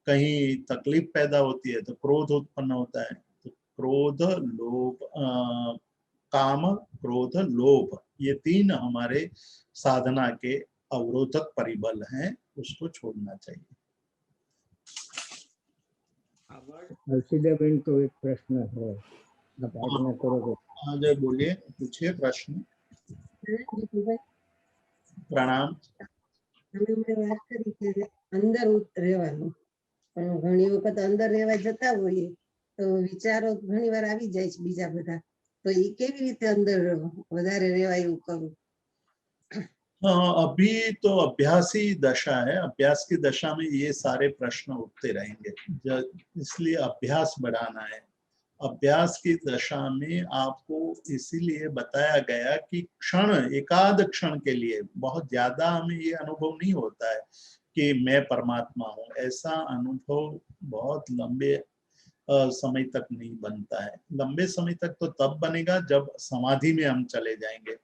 कहीं तकलीफ पैदा होती है तो क्रोध उत्पन्न होता है। तो क्रोध, लोभ, काम, क्रोध, लोभ, ये तीन हमारे साधना के अवरोधक परिबल हैं, उसको छोड़ना चाहिए। हर्षिदा बहन को एक प्रश्न है, आप आज्ञा करोगे? हाँ जय, बोलिए, पूछिए प्रश्न। प्रणाम। તમે મને વાત કરી કે અંદર રહેવાનું, પણ ઘણી વખત અંદર રહેવા જતા હોઈએ તો વિચારો ઘણી વાર આવી જાય છે બીજા બધા, તો એ કેવી રીતે અંદર વધારે રહેવા એવું કરું? अभी तो अभ्यासी दशा है, अभ्यास की दशा में ये सारे प्रश्न उठते रहेंगे, इसलिए अभ्यास बढ़ाना है। अभ्यास की दशा में आपको इसीलिए बताया गया कि क्षण, एकाध क्षण के लिए, बहुत ज्यादा हमें ये अनुभव नहीं होता है कि मैं परमात्मा हूँ। ऐसा अनुभव बहुत लंबे समय तक नहीं बनता है। लंबे समय तक तो तब बनेगा जब समाधि में हम चले जाएंगे,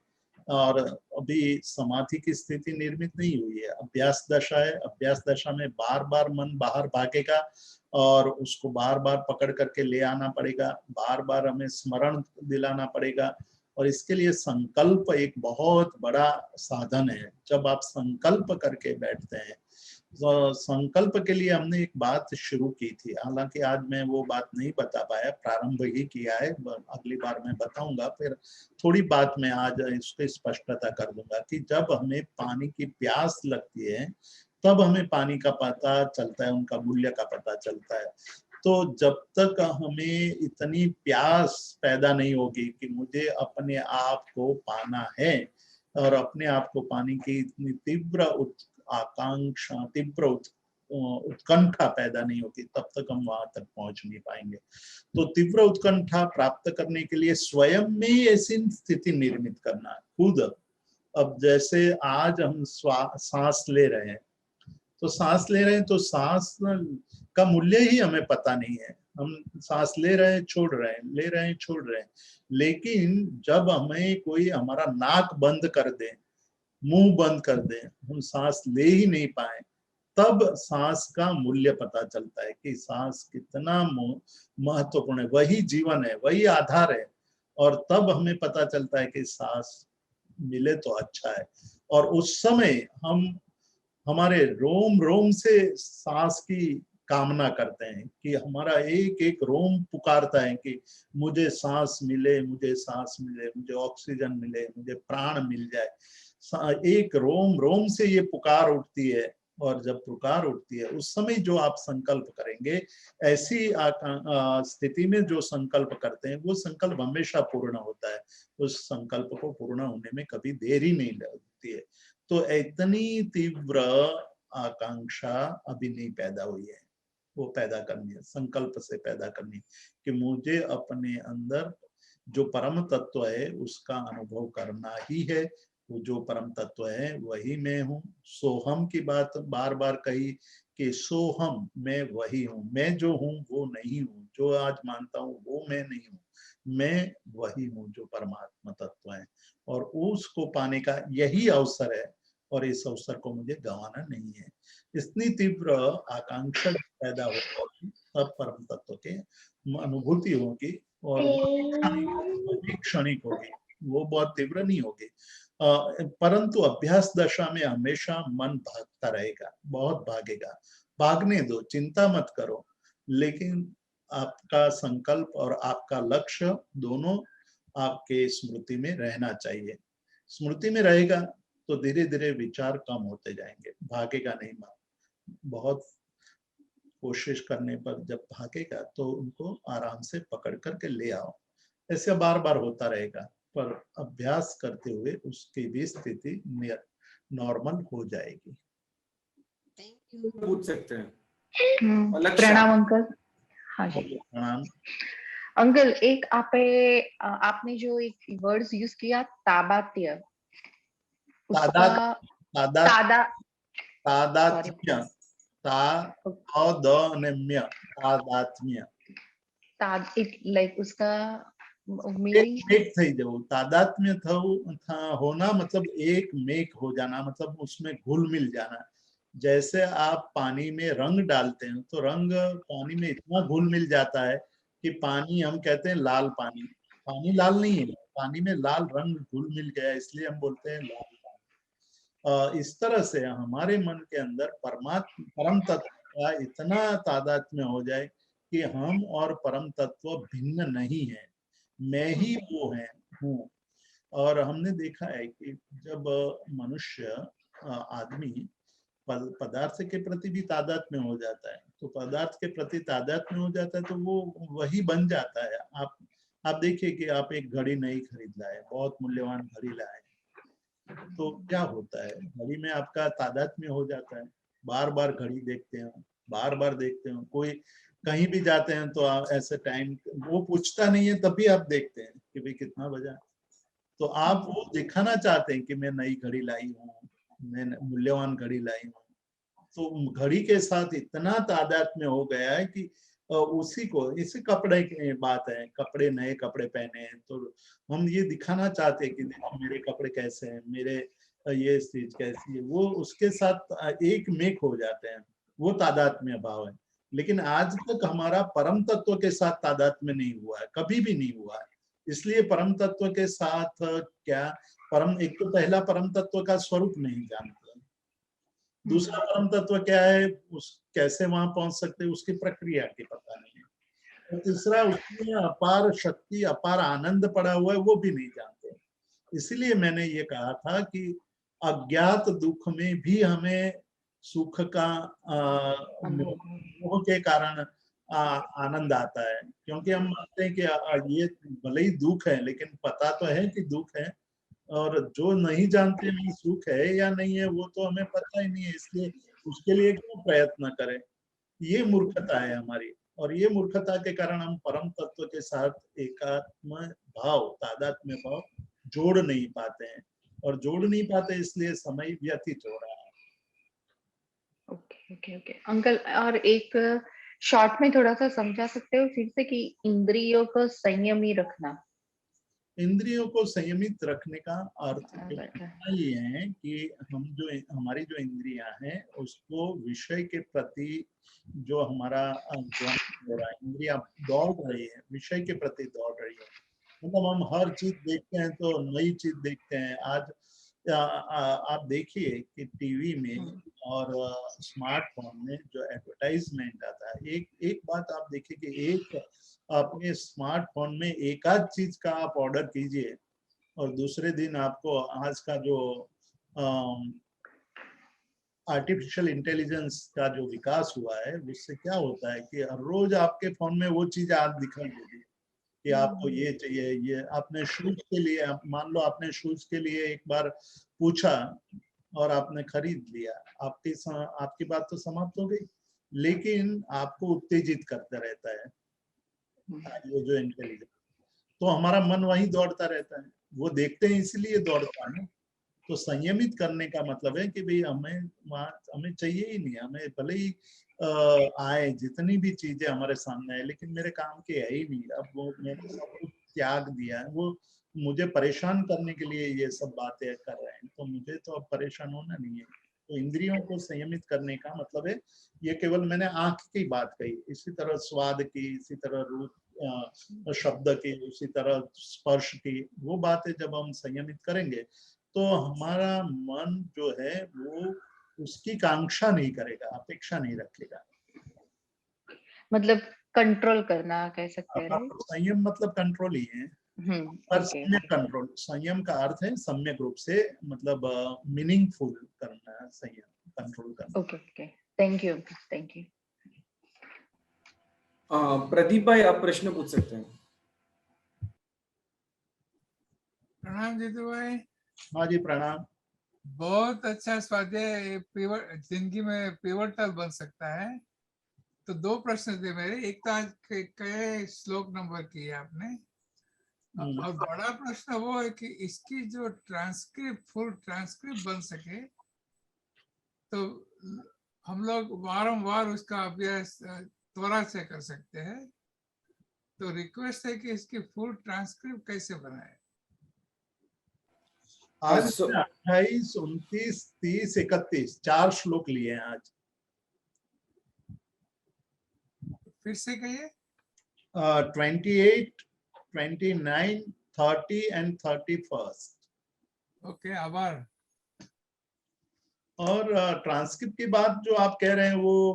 और अभी समाधि की स्थिति निर्मित नहीं हुई है। अभ्यास दशा है, अभ्यास दशा में बार बार मन बाहर भागेगा और उसको बार बार पकड़ करके ले आना पड़ेगा, बार बार हमें स्मरण दिलाना पड़ेगा, और इसके लिए संकल्प एक बहुत बड़ा साधन है। जब आप संकल्प करके बैठते हैं, तो संकल्प के लिए हमने एक बात शुरू की थी, हालांकि आज मैं वो बात नहीं बता पाया, प्रारंभ ही किया है, अगली बार मैं बताऊंगा। फिर थोड़ी बात मैं आज इसको स्पष्टता कर दूंगा कि जब हमें पानी की प्यास लगती है तब हमें पानी का पता चलता है, उनका मूल्य का पता चलता है। तो जब तक हमें इतनी प्यास पैदा नहीं होगी कि मुझे अपने आप को पाना है, और अपने आप को पाने की इतनी तीव्र आकांक्षा, तीव्र उत्कंठा पैदा नहीं होती, तब तक हम वहां तक पहुंच नहीं पाएंगे। तो तीव्र उत्कंठा प्राप्त करने के लिए स्वयं में ऐसी स्थिति निर्मित करना है, खुद। अब जैसे आज हम सांस ले रहे हैं, तो सांस ले रहे हैं तो सांस का मूल्य ही हमें पता नहीं है। हम सांस ले रहे हैं, छोड़ रहे हैं, ले रहे हैं, छोड़ रहे हैं। लेकिन जब हमें कोई हमारा नाक बंद कर दे, मुंह बंद कर दे, हम सांस ले ही नहीं पाए, तब सांस का मूल्य पता चलता है कि सांस कितना महत्वपूर्ण है। वही जीवन है, वही आधार है, और तब हमें पता चलता है कि सांस मिले तो अच्छा है। और उस समय हम हमारे रोम रोम से सांस की कामना करते हैं कि हमारा एक एक रोम पुकारता है कि मुझे सांस मिले, मुझे सांस मिले, मुझे ऑक्सीजन मिले, मुझे प्राण मिल जाए। एक रोम रोम से ये पुकार उठती है, और जब पुकार उठती है उस समय जो आप संकल्प करेंगे, ऐसी स्थिति में जो संकल्प करते हैं वो संकल्प हमेशा पूर्ण होता है। उस संकल्प को पूर्ण होने में कभी देरी नहीं लगती है। तो इतनी तीव्र आकांक्षा अभी नहीं पैदा हुई है, वो पैदा करनी है, संकल्प से पैदा करनी है कि मुझे अपने अंदर जो परम तत्व है उसका अनुभव करना ही है। वो जो परम तत्व है वही मैं हूँ। सोहम की बात बार बार कही कि सोहम, मैं वही हूँ, मैं जो हूँ वो नहीं हूँ, जो आज मानता हूँ वो मैं नहीं हूँ। मैं वही हूँ जो परमात्मा तत्व है, और उसको पाने का यही अवसर है, और इस अवसर को मुझे गंवाना नहीं है। इतनी तीव्र आकांक्षा पैदा होगी तब परम तत्व के अनुभूति होगी, और वो भी क्षणिक होगी, वो बहुत तीव्र नहीं होगी। परंतु अभ्यास दशा में हमेशा मन भागता रहेगा, बहुत भागेगा। भागने दो, चिंता मत करो, लेकिन आपका संकल्प और आपका लक्ष्य दोनों आपके स्मृति में रहना चाहिए। स्मृति में रहेगा तो धीरे धीरे विचार कम होते जाएंगे, भागेगा नहीं मन। बहुत कोशिश करने पर जब भागेगा तो उनको आराम से पकड़ करके ले आओ। ऐसे बार बार होता रहेगा, पर अभ्यास करते हुए उसकी भी स्थिति नॉर्मल हो जाएगी। पूछ सकते हैं। प्रणाम अंकल। हाँ जी प्रणाम अंकल। एक आपने जो एक वर्ड्स यूज किया तादात्म्य, उसका तादात्म्य, लाइक उसका मीनिंग एक થઈ જવું। तादात्म्य होना मतलब एक मेक हो जाना, मतलब उसमें घुल मिल जाना। जैसे आप पानी में रंग डालते हैं तो रंग पानी में इतना घुल मिल जाता है कि पानी, हम कहते हैं लाल पानी, पानी लाल नहीं है, पानी में लाल रंग घुल मिल गया, इसलिए हम बोलते हैं लाल पानी। इस तरह से हमारे मन के अंदर परम तत्व का इतना तादात्म्य हो जाए कि हम और परम तत्व भिन्न नहीं है, मैं ही वो हूँ। और हमने देखा है कि जब मनुष्य आदमी पदार्थ के प्रति भी तादात्म्य हो जाता है, तो पदार्थ के प्रति तादात्म्य हो जाता है तो वो वही बन जाता है। आप देखिए कि आप एक घड़ी नई खरीद लाए, बहुत मूल्यवान घड़ी लाए, तो क्या होता है, घड़ी में आपका तादात्म्य हो जाता है, बार बार घड़ी देखते हो, बार बार देखते हो। कोई कहीं भी जाते हैं तो ऐसे टाइम वो पूछता नहीं है, तब भी आप देखते हैं कि भाई कितना बजा। तो आप वो दिखाना चाहते हैं कि मैं नई घड़ी लाई हूँ, मैं मूल्यवान घड़ी लाई हूँ। तो घड़ी के साथ इतना तादात्म्य हो गया है कि उसी को, इसी कपड़े की बात है, कपड़े नए कपड़े पहने हैं तो हम ये दिखाना चाहते हैं कि देखो मेरे कपड़े कैसे हैं, मेरे ये चीज कैसी है, वो उसके साथ एक मेक हो जाते हैं, वो तादात्म्य भाव है। लेकिन आज तक हमारा परम तत्व के साथ तादात्म्य नहीं हुआ है, कभी भी नहीं हुआ है। इसलिए परम तत्व के साथ क्या, एक तो पहला परम तत्व का स्वरूप नहीं जानते, दूसरा परम तत्व क्या है, उस कैसे वहां पहुंच सकते हैं उसकी प्रक्रिया की पता नहीं है, और तीसरा उसमें अपार शक्ति, अपार आनंद पड़ा हुआ है, वो भी नहीं जानते। इसलिए मैंने ये कहा था कि अज्ञात दुख में भी हमें सुख का मोह के कारण आनंद आता है, क्योंकि हम मानते हैं कि ये भले ही दुख है लेकिन पता तो है कि दुख है, और जो नहीं जानते हैं सुख है या नहीं है वो तो हमें पता ही नहीं है, इसलिए उसके लिए क्यों प्रयत्न करें। ये मूर्खता है हमारी, और ये मूर्खता के कारण हम परम तत्व के साथ एकात्म भाव, तादात्म्य भाव जोड़ नहीं पाते हैं, और जोड़ नहीं पाते इसलिए समय व्यतीत हो रहा है। ओके ओके ओके अंकल, और एक शॉर्ट में थोड़ा सा समझा सकते हो फिर से कि इंद्रियों को संयमी रखना? इंद्रियों को संयमित रखने का अर्थ ये है कि हम जो हमारी जो इंद्रियां हैं उसको विषय के प्रति जो हमारा हो रहा है, इंद्रियां दौड़ रही है, विषय के प्रति दौड़ रही है। मतलब हम हर चीज देखते हैं तो नई चीज देखते हैं। आज आप देखिए कि टीवी में और स्मार्टफोन में जो एडवर्टाइजमेंट आता है, एक बात आप देखिए कि एक अपने स्मार्टफोन में एक आध चीज का आप ऑर्डर कीजिए और दूसरे दिन आपको आज का जो आर्टिफिशियल इंटेलिजेंस का जो विकास हुआ है उससे क्या होता है कि हर रोज आपके फोन में वो चीज आज दिखाई देगी कि आपको ये चाहिए। ये आपने शूज के लिए, मान लो आपने शूज के लिए एक बार पूछा और आपने खरीद लिया, आपकी बात तो समाप्त हो गई, लेकिन आपको उत्तेजित करता रहता है ये जो इंटेलिजेंस। तो हमारा मन वहीं दौड़ता रहता है, वो देखते हैं इसलिए दौड़ता है। तो संयमित करने का मतलब है कि भाई हमें चाहिए ही नहीं, हमें भले ही आए जितनी भी चीजें हमारे सामने आए, लेकिन मेरे काम के है ही नहीं। अब वो मैंने सब कुछ त्याग दिया है, वो मुझे परेशान करने के लिए ये सब बातें कर रहे हैं, तो मुझे तो अब परेशान होना नहीं है। तो इंद्रियों को संयमित करने का मतलब है, ये केवल मैंने आंख की बात कही, इसी तरह स्वाद की, इसी तरह रूप शब्द की, उसी तरह स्पर्श की, वो बातें जब हम संयमित करेंगे तो हमारा मन जो है वो उसकी कांक्षा नहीं करेगा, अपेक्षा नहीं रखेगा। मतलब कंट्रोल करना कह सकते हैं, राइट? संयम मतलब कंट्रोल ही है, पर ओके सम्यक कंट्रोल। संयम का अर्थ है सम्यक रूप से, मतलब मीनिंगफुल करना, संयम कंट्रोल करना। Okay okay, thank you thank you. Pradeep भाई आप प्रश्न पूछ सकते हैं। प्रणाम जीतू भाई। हाँ जी प्रणाम। बहुत अच्छा स्वाध्याय, जिंदगी में पिवटल बन सकता है। तो दो प्रश्न थे मेरे, एक तो आज कई श्लोक नंबर किए आपने, और बड़ा प्रश्न वो है कि इसकी जो ट्रांसक्रिप्ट, फुल ट्रांसक्रिप्ट बन सके तो हम लोग वारंवार उसका अभ्यास त्वरा से कर सकते हैं। तो रिक्वेस्ट है कि इसकी फुल ट्रांसक्रिप्ट कैसे बनाए। आज 28, 29, 30, 31 4 श्लोक लिए हैं आज। फिर से कहिए। 28, 29, 30 एंड 31। ओके, आभार। और ट्रांसक्रिप्ट की बात जो आप कह रहे हैं वो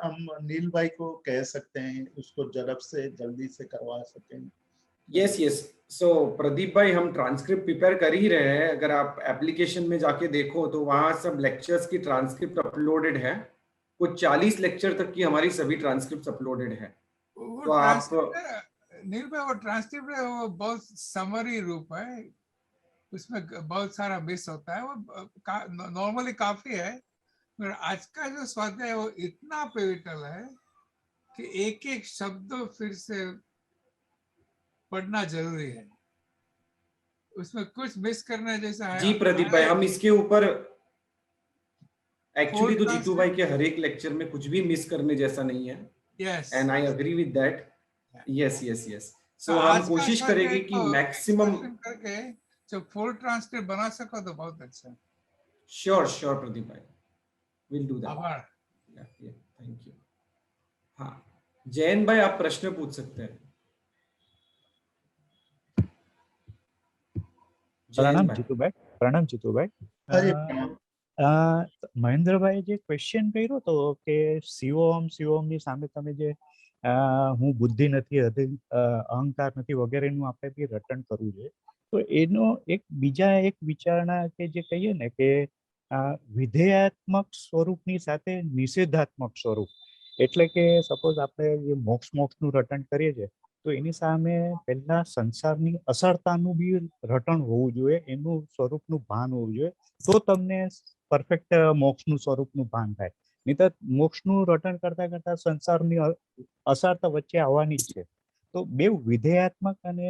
हम नील भाई को कह सकते हैं, उसको जल्द से जल्दी से करवा सकें। यस यस, सो प्रदीप भाई हम ट्रांसक्रिप्ट प्रिपेयर कर ही रहे हैं। अगर आप एप्लीकेशन में जाके देखो तो वहाँ सब लेक्चर्स की ट्रांसक्रिप्ट अपलोडेड है। कुछ 40 लेक्चर तक की हमारी सभी ट्रांसक्रिप्ट अपलोडेड है। वो तो आप नील भाई, वो ट्रांसक्रिप्ट है, वो बहुत समरी रूप है, उसमें बहुत सारा मिस होता है। वो नॉर्मली काफी है, मगर आज का जो स्वाध्याय है वो इतना पिवटल है कि एक एक शब्द फिर से पढ़ना जरूरी है। उसमें कुछ मिस करने जैसा है। जी प्रदीप भाई, हम इसके ऊपर एक्चुअली तो जीतू भाई के हर एक लेक्चर में कुछ भी मिस करने जैसा नहीं है, and I agree with that. Yes yes yes, so हम कोशिश करेंगे कि मैक्सिमम करके जो फुल ट्रांसक्रिप्ट बना सको तो बहुत अच्छा है। श्योर श्योर प्रदीप भाई, विल डू दैट। आभार। Thank you. हाँ जैन भाई आप प्रश्न पूछ सकते हैं। प्रणाम जीतू भाई, प्रणाम जीतू भाई। મહેન્દ્રભાઈ જે ક્વેશ્ચન કર્યો હતો કે શિવોહમની સામે તમે જે હું બુદ્ધિ નથી, અહંકાર નથી વગેરેનું આપણે બી રટણ કરવું જોઈએ, તો એનો એક બીજા એક વિચારણા કે જે કહીએ ને કે વિધેયાત્મક સ્વરૂપની સાથે નિષેધાત્મક સ્વરૂપ, એટલે કે સપોઝ આપણે જે મોક્ષનું રટણ કરીએ છીએ તો એની સામે પહેલા સંસારની અસરતાનું બી રટણ હોવું જોઈએ, એનું સ્વરૂપનું ભાન હોવું જોઈએ, તો તમને પરફેક્ટ મોક્ષનું સ્વરૂપનું ભાન થાય. નહીં તો મોક્ષનું રટણ કરતા કરતા સંસારની અસરતા વચ્ચે આવવાની જ છે. તો બેવ વિધેયાત્મક અને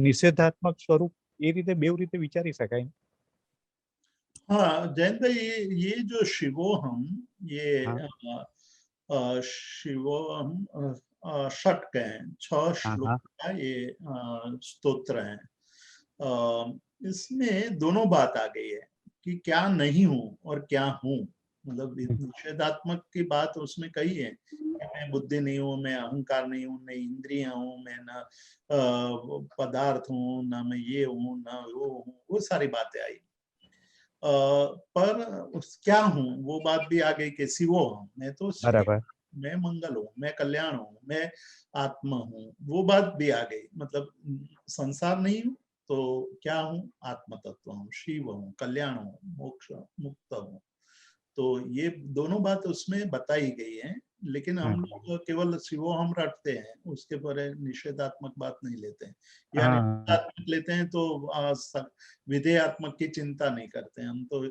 નિષેધાત્મક સ્વરૂપ એ રીતે બેવ રીતે વિચારી શકાય. हाँ जैन भाई, ये जो शिवोहम, ये शिवोहम षटक हैं, 6 श्लोक का ये स्तोत्र है। इसमें दोनों बात आ गई है कि क्या नहीं हूं और क्या हूं। मतलब निषेधात्मक की बात उसमें कही है कि मैं बुद्धि नहीं हूं, मैं अहंकार नहीं हूं, न इंद्रियां हूं, मैं न पदार्थ हूं, न मैं ये हूं न वो हूं, वो सारी बातें आई। पर उस क्या हूं वो बात भी आ गई कि शिवो हूं, मैं तो मैं मंगल हूँ, मैं कल्याण हूँ, मैं आत्मा हूँ, वो बात भी आ गई। मतलब संसार नहीं हूँ तो क्या हूँ, आत्म तत्व हूँ, शिव हूँ, कल्याण हूँ, मोक्ष मुक्त हूँ। तो ये दोनों बात उसमें बताई गई है, लेकिन हम लोग केवल शिवो हम रटते हैं, उसके पर निषेधात्मक बात नहीं लेते हैं, या निषेधात्मक लेते हैं तो विधेयात्मक की चिंता नहीं करते हैं। हम तो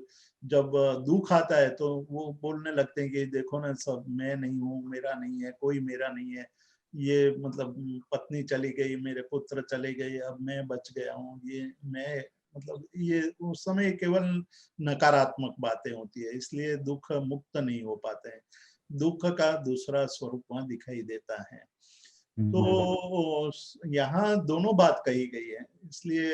जब दुख आता है तो वो बोलने लगते हैं कि देखो ना सब मैं नहीं हूँ, मेरा नहीं है, कोई मेरा नहीं है, ये मतलब पत्नी चली गई, मेरे पुत्र चले गए, अब मैं बच गया हूँ, ये मैं मतलब ये उस समय केवल नकारात्मक बातें होती है, इसलिए दुख मुक्त नहीं हो पाते हैं। दुख का दूसरा स्वरूप वहां दिखाई देता है। तो यहाँ दोनों बात कही गई है, इसलिए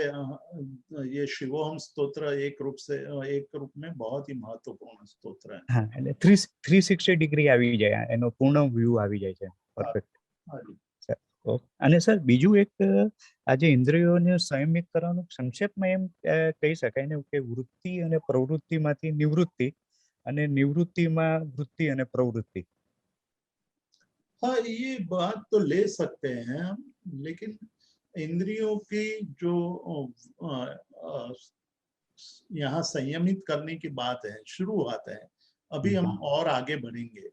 ये शिवोहम स्तोत्र एक रूप में बहुत ही महत्वपूर्ण स्तोत्र है। हाँ, એટલે 360 ડિગ્રી આવી જાય, એનો પૂર્ણ વ્યૂ આવી જાય છે, પરફેક્ટ. અને સર બીજું એક આજે ઇન્દ્રિયોને સંયમિત કરવાનું સંક્ષેપમાં એમ કહી શકાય ને કે વૃત્તિ અને પ્રવૃત્તિમાંથી નિવૃત્તિ અને નિવૃત્તિમાં વૃત્તિ અને પ્રવૃત્તિ. हाँ, ये बात तो ले सकते हैं हम, लेकिन इंद्रियों की जो यहाँ संयमित करने की बात है, शुरुआत है, अभी हम और आगे बढ़ेंगे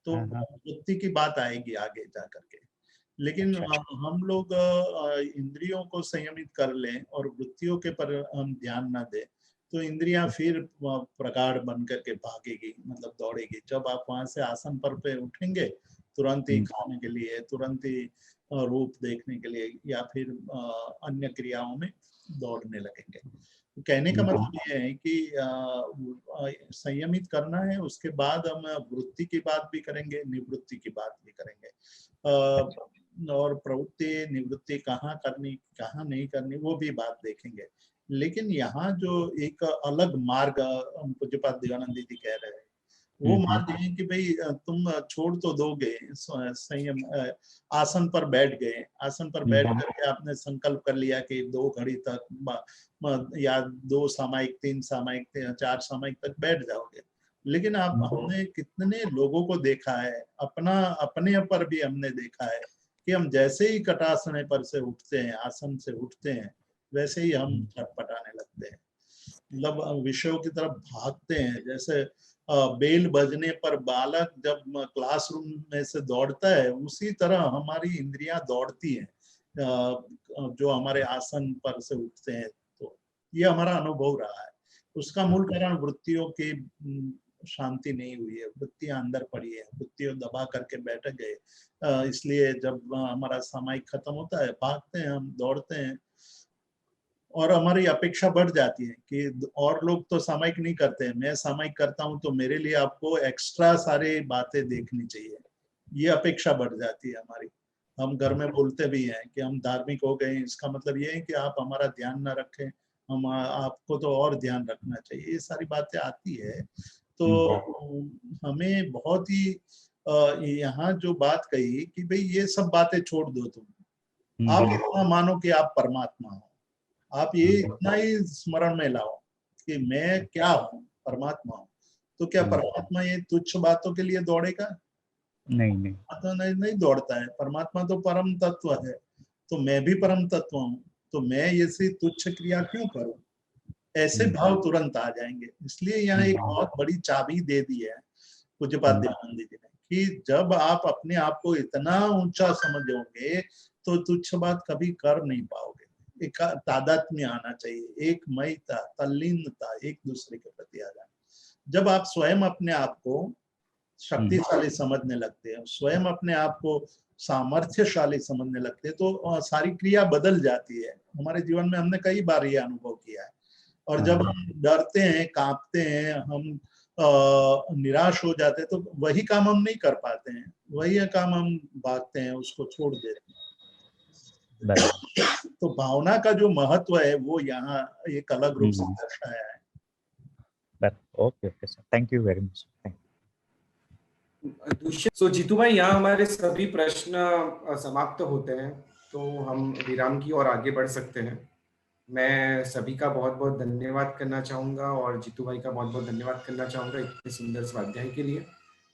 तो वृत्ति की बात आएगी आगे जा करके। लेकिन हम लोग इंद्रियों को संयमित कर लें और वृत्तियों के पर हम ध्यान ना दें तो इंद्रियां फिर प्रगाढ़ बन करके भागेगी, मतलब दौड़ेगी। जब आप वहां से आसन पर पे उठेंगे तुरंत ही खाने के लिए, तुरंत ही रूप देखने के लिए या फिर अन्य क्रियाओं में दौड़ने लगेंगे। कहने का मतलब ये है कि संयमित करना है, उसके बाद हम वृत्ति की बात भी करेंगे, निवृत्ति की बात भी करेंगे और प्रवृत्ति निवृत्ति कहाँ करनी कहाँ नहीं करनी वो भी बात देखेंगे। लेकिन यहाँ जो एक अलग मार्ग पूज्यपाद देवानंद जी कह रहे हैं वो मार्ग है कि भाई तुम छोड़ तो दोगे, संयम आसन पर बैठ गए, आसन पर बैठ करके आपने संकल्प कर लिया कि 2 घड़ी तक या 2 सामायिक 3 सामायिक 4 सामायिक तक बैठ जाओगे। लेकिन हमने कितने लोगों को देखा है, अपने पर भी हमने देखा है कि हम जैसे ही कटासन पर से उठते हैं, आसन से उठते हैं, वैसे ही हम छटपटाने लगते हैं, मतलब विषयों की तरफ भागते हैं। जैसे बेल बजने पर बालक जब क्लासरूम में से दौड़ता है, उसी तरह हमारी इंद्रियां दौड़ती हैं जो हमारे आसन पर से उठते हैं। तो ये हमारा अनुभव रहा है। उसका मूल कारण वृत्तियों की शांति नहीं हुई है, वृत्तियां अंदर पड़ी है, वृत्तियों दबा करके बैठ गए। इसलिए जब हमारा सामायिक खत्म होता है, भागते हैं हम, दौड़ते हैं और हमारी अपेक्षा बढ़ जाती है कि और लोग तो सामायिक नहीं करते हैं, मैं सामायिक करता हूं तो मेरे लिए आपको एक्स्ट्रा सारी बातें देखनी चाहिए। ये अपेक्षा बढ़ जाती है हमारी। हम घर में बोलते भी हैं कि हम धार्मिक हो गए, इसका मतलब ये है कि आप हमारा ध्यान ना रखें, हम आपको तो और ध्यान रखना चाहिए। ये सारी बातें आती है। तो हमें बहुत ही यहाँ जो बात कही कि भाई ये सब बातें छोड़ दो, तुम आप इतना मानो कि आप परमात्मा हो, आप ये इतना ही स्मरण में लाओ कि मैं क्या हूँ, परमात्मा हूँ। तो क्या परमात्मा ये तुच्छ बातों के लिए दौड़ेगा? नहीं तो नहीं दौड़ता है। परमात्मा तो परम तत्व है, तो मैं भी परम तत्व हूँ, तो मैं ये सी तुच्छ क्रिया क्यों करूं? ऐसे भाव तुरंत आ जाएंगे। इसलिए यहाँ एक बहुत बड़ी चाबी दे दी है पूज्यपाद देवानंद जी ने कि जब आप अपने आप को इतना ऊंचा समझोगे तो तुच्छ बात कभी कर नहीं पाओगे। एक तादात्म्य आना चाहिए, एक मयता, तल्लीनता, एक दूसरे के प्रति आ जाना। जब आप स्वयं अपने आप को शक्तिशाली समझने लगते हैं, स्वयं अपने आप को सामर्थ्यशाली समझने लगते हैं, तो सारी क्रिया बदल जाती है। हमारे जीवन में हमने कई बार ये अनुभव किया है। और जब हम डरते हैं, कांपते हैं, हम निराश हो जाते हैं, तो वही काम हम नहीं कर पाते हैं, वही काम हम भागते हैं, उसको छोड़ देते हैं। तो भावना का जो महत्व है वो यहाँ एक अलग रूप से दर्शाया है। Okay sir, thank you very much. So Jeetu भाई, यहाँ हमारे सभी प्रश्न समाप्त होते हैं, तो हम विराम की ओर आगे बढ़ सकते हैं। मैं सभी का बहुत बहुत धन्यवाद करना चाहूँगा और जीतू भाई का बहुत बहुत धन्यवाद करना चाहूँगा इतने सुंदर स्वाध्याय के लिए।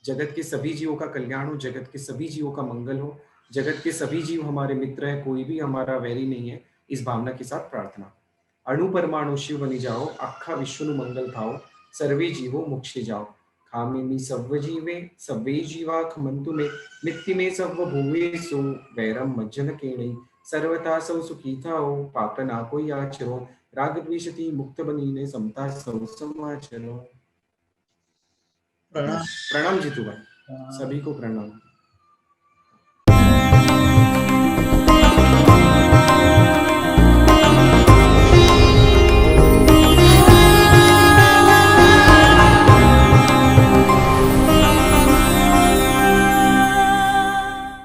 जगत के सभी जीवों का कल्याण हो, जगत के सभी जीवों का मंगल हो, जगत के सभी जीव हमारे मित्र हैं, कोई भी हमारा वैरी नहीं है, इस भावना के साथ प्रार्थना। अणु परमाणु शिव बनी जाओ, आखा विश्व मंगल भाव, सर्वे जीवो मोक्षे जाओ। खामिनी सर्व जीवे सर्वे जीवा खमंतु में, मित्ति में सर्व भूवेषु, वैरम मज्जन केणि, सर्वथा सौ सुखी थाओ, पाप ना कोई आचरो, राग द्वेषति मुक्त बनीने, समता सौ समाचरो। प्रणाम जीतू भाई, सभी को प्रणाम।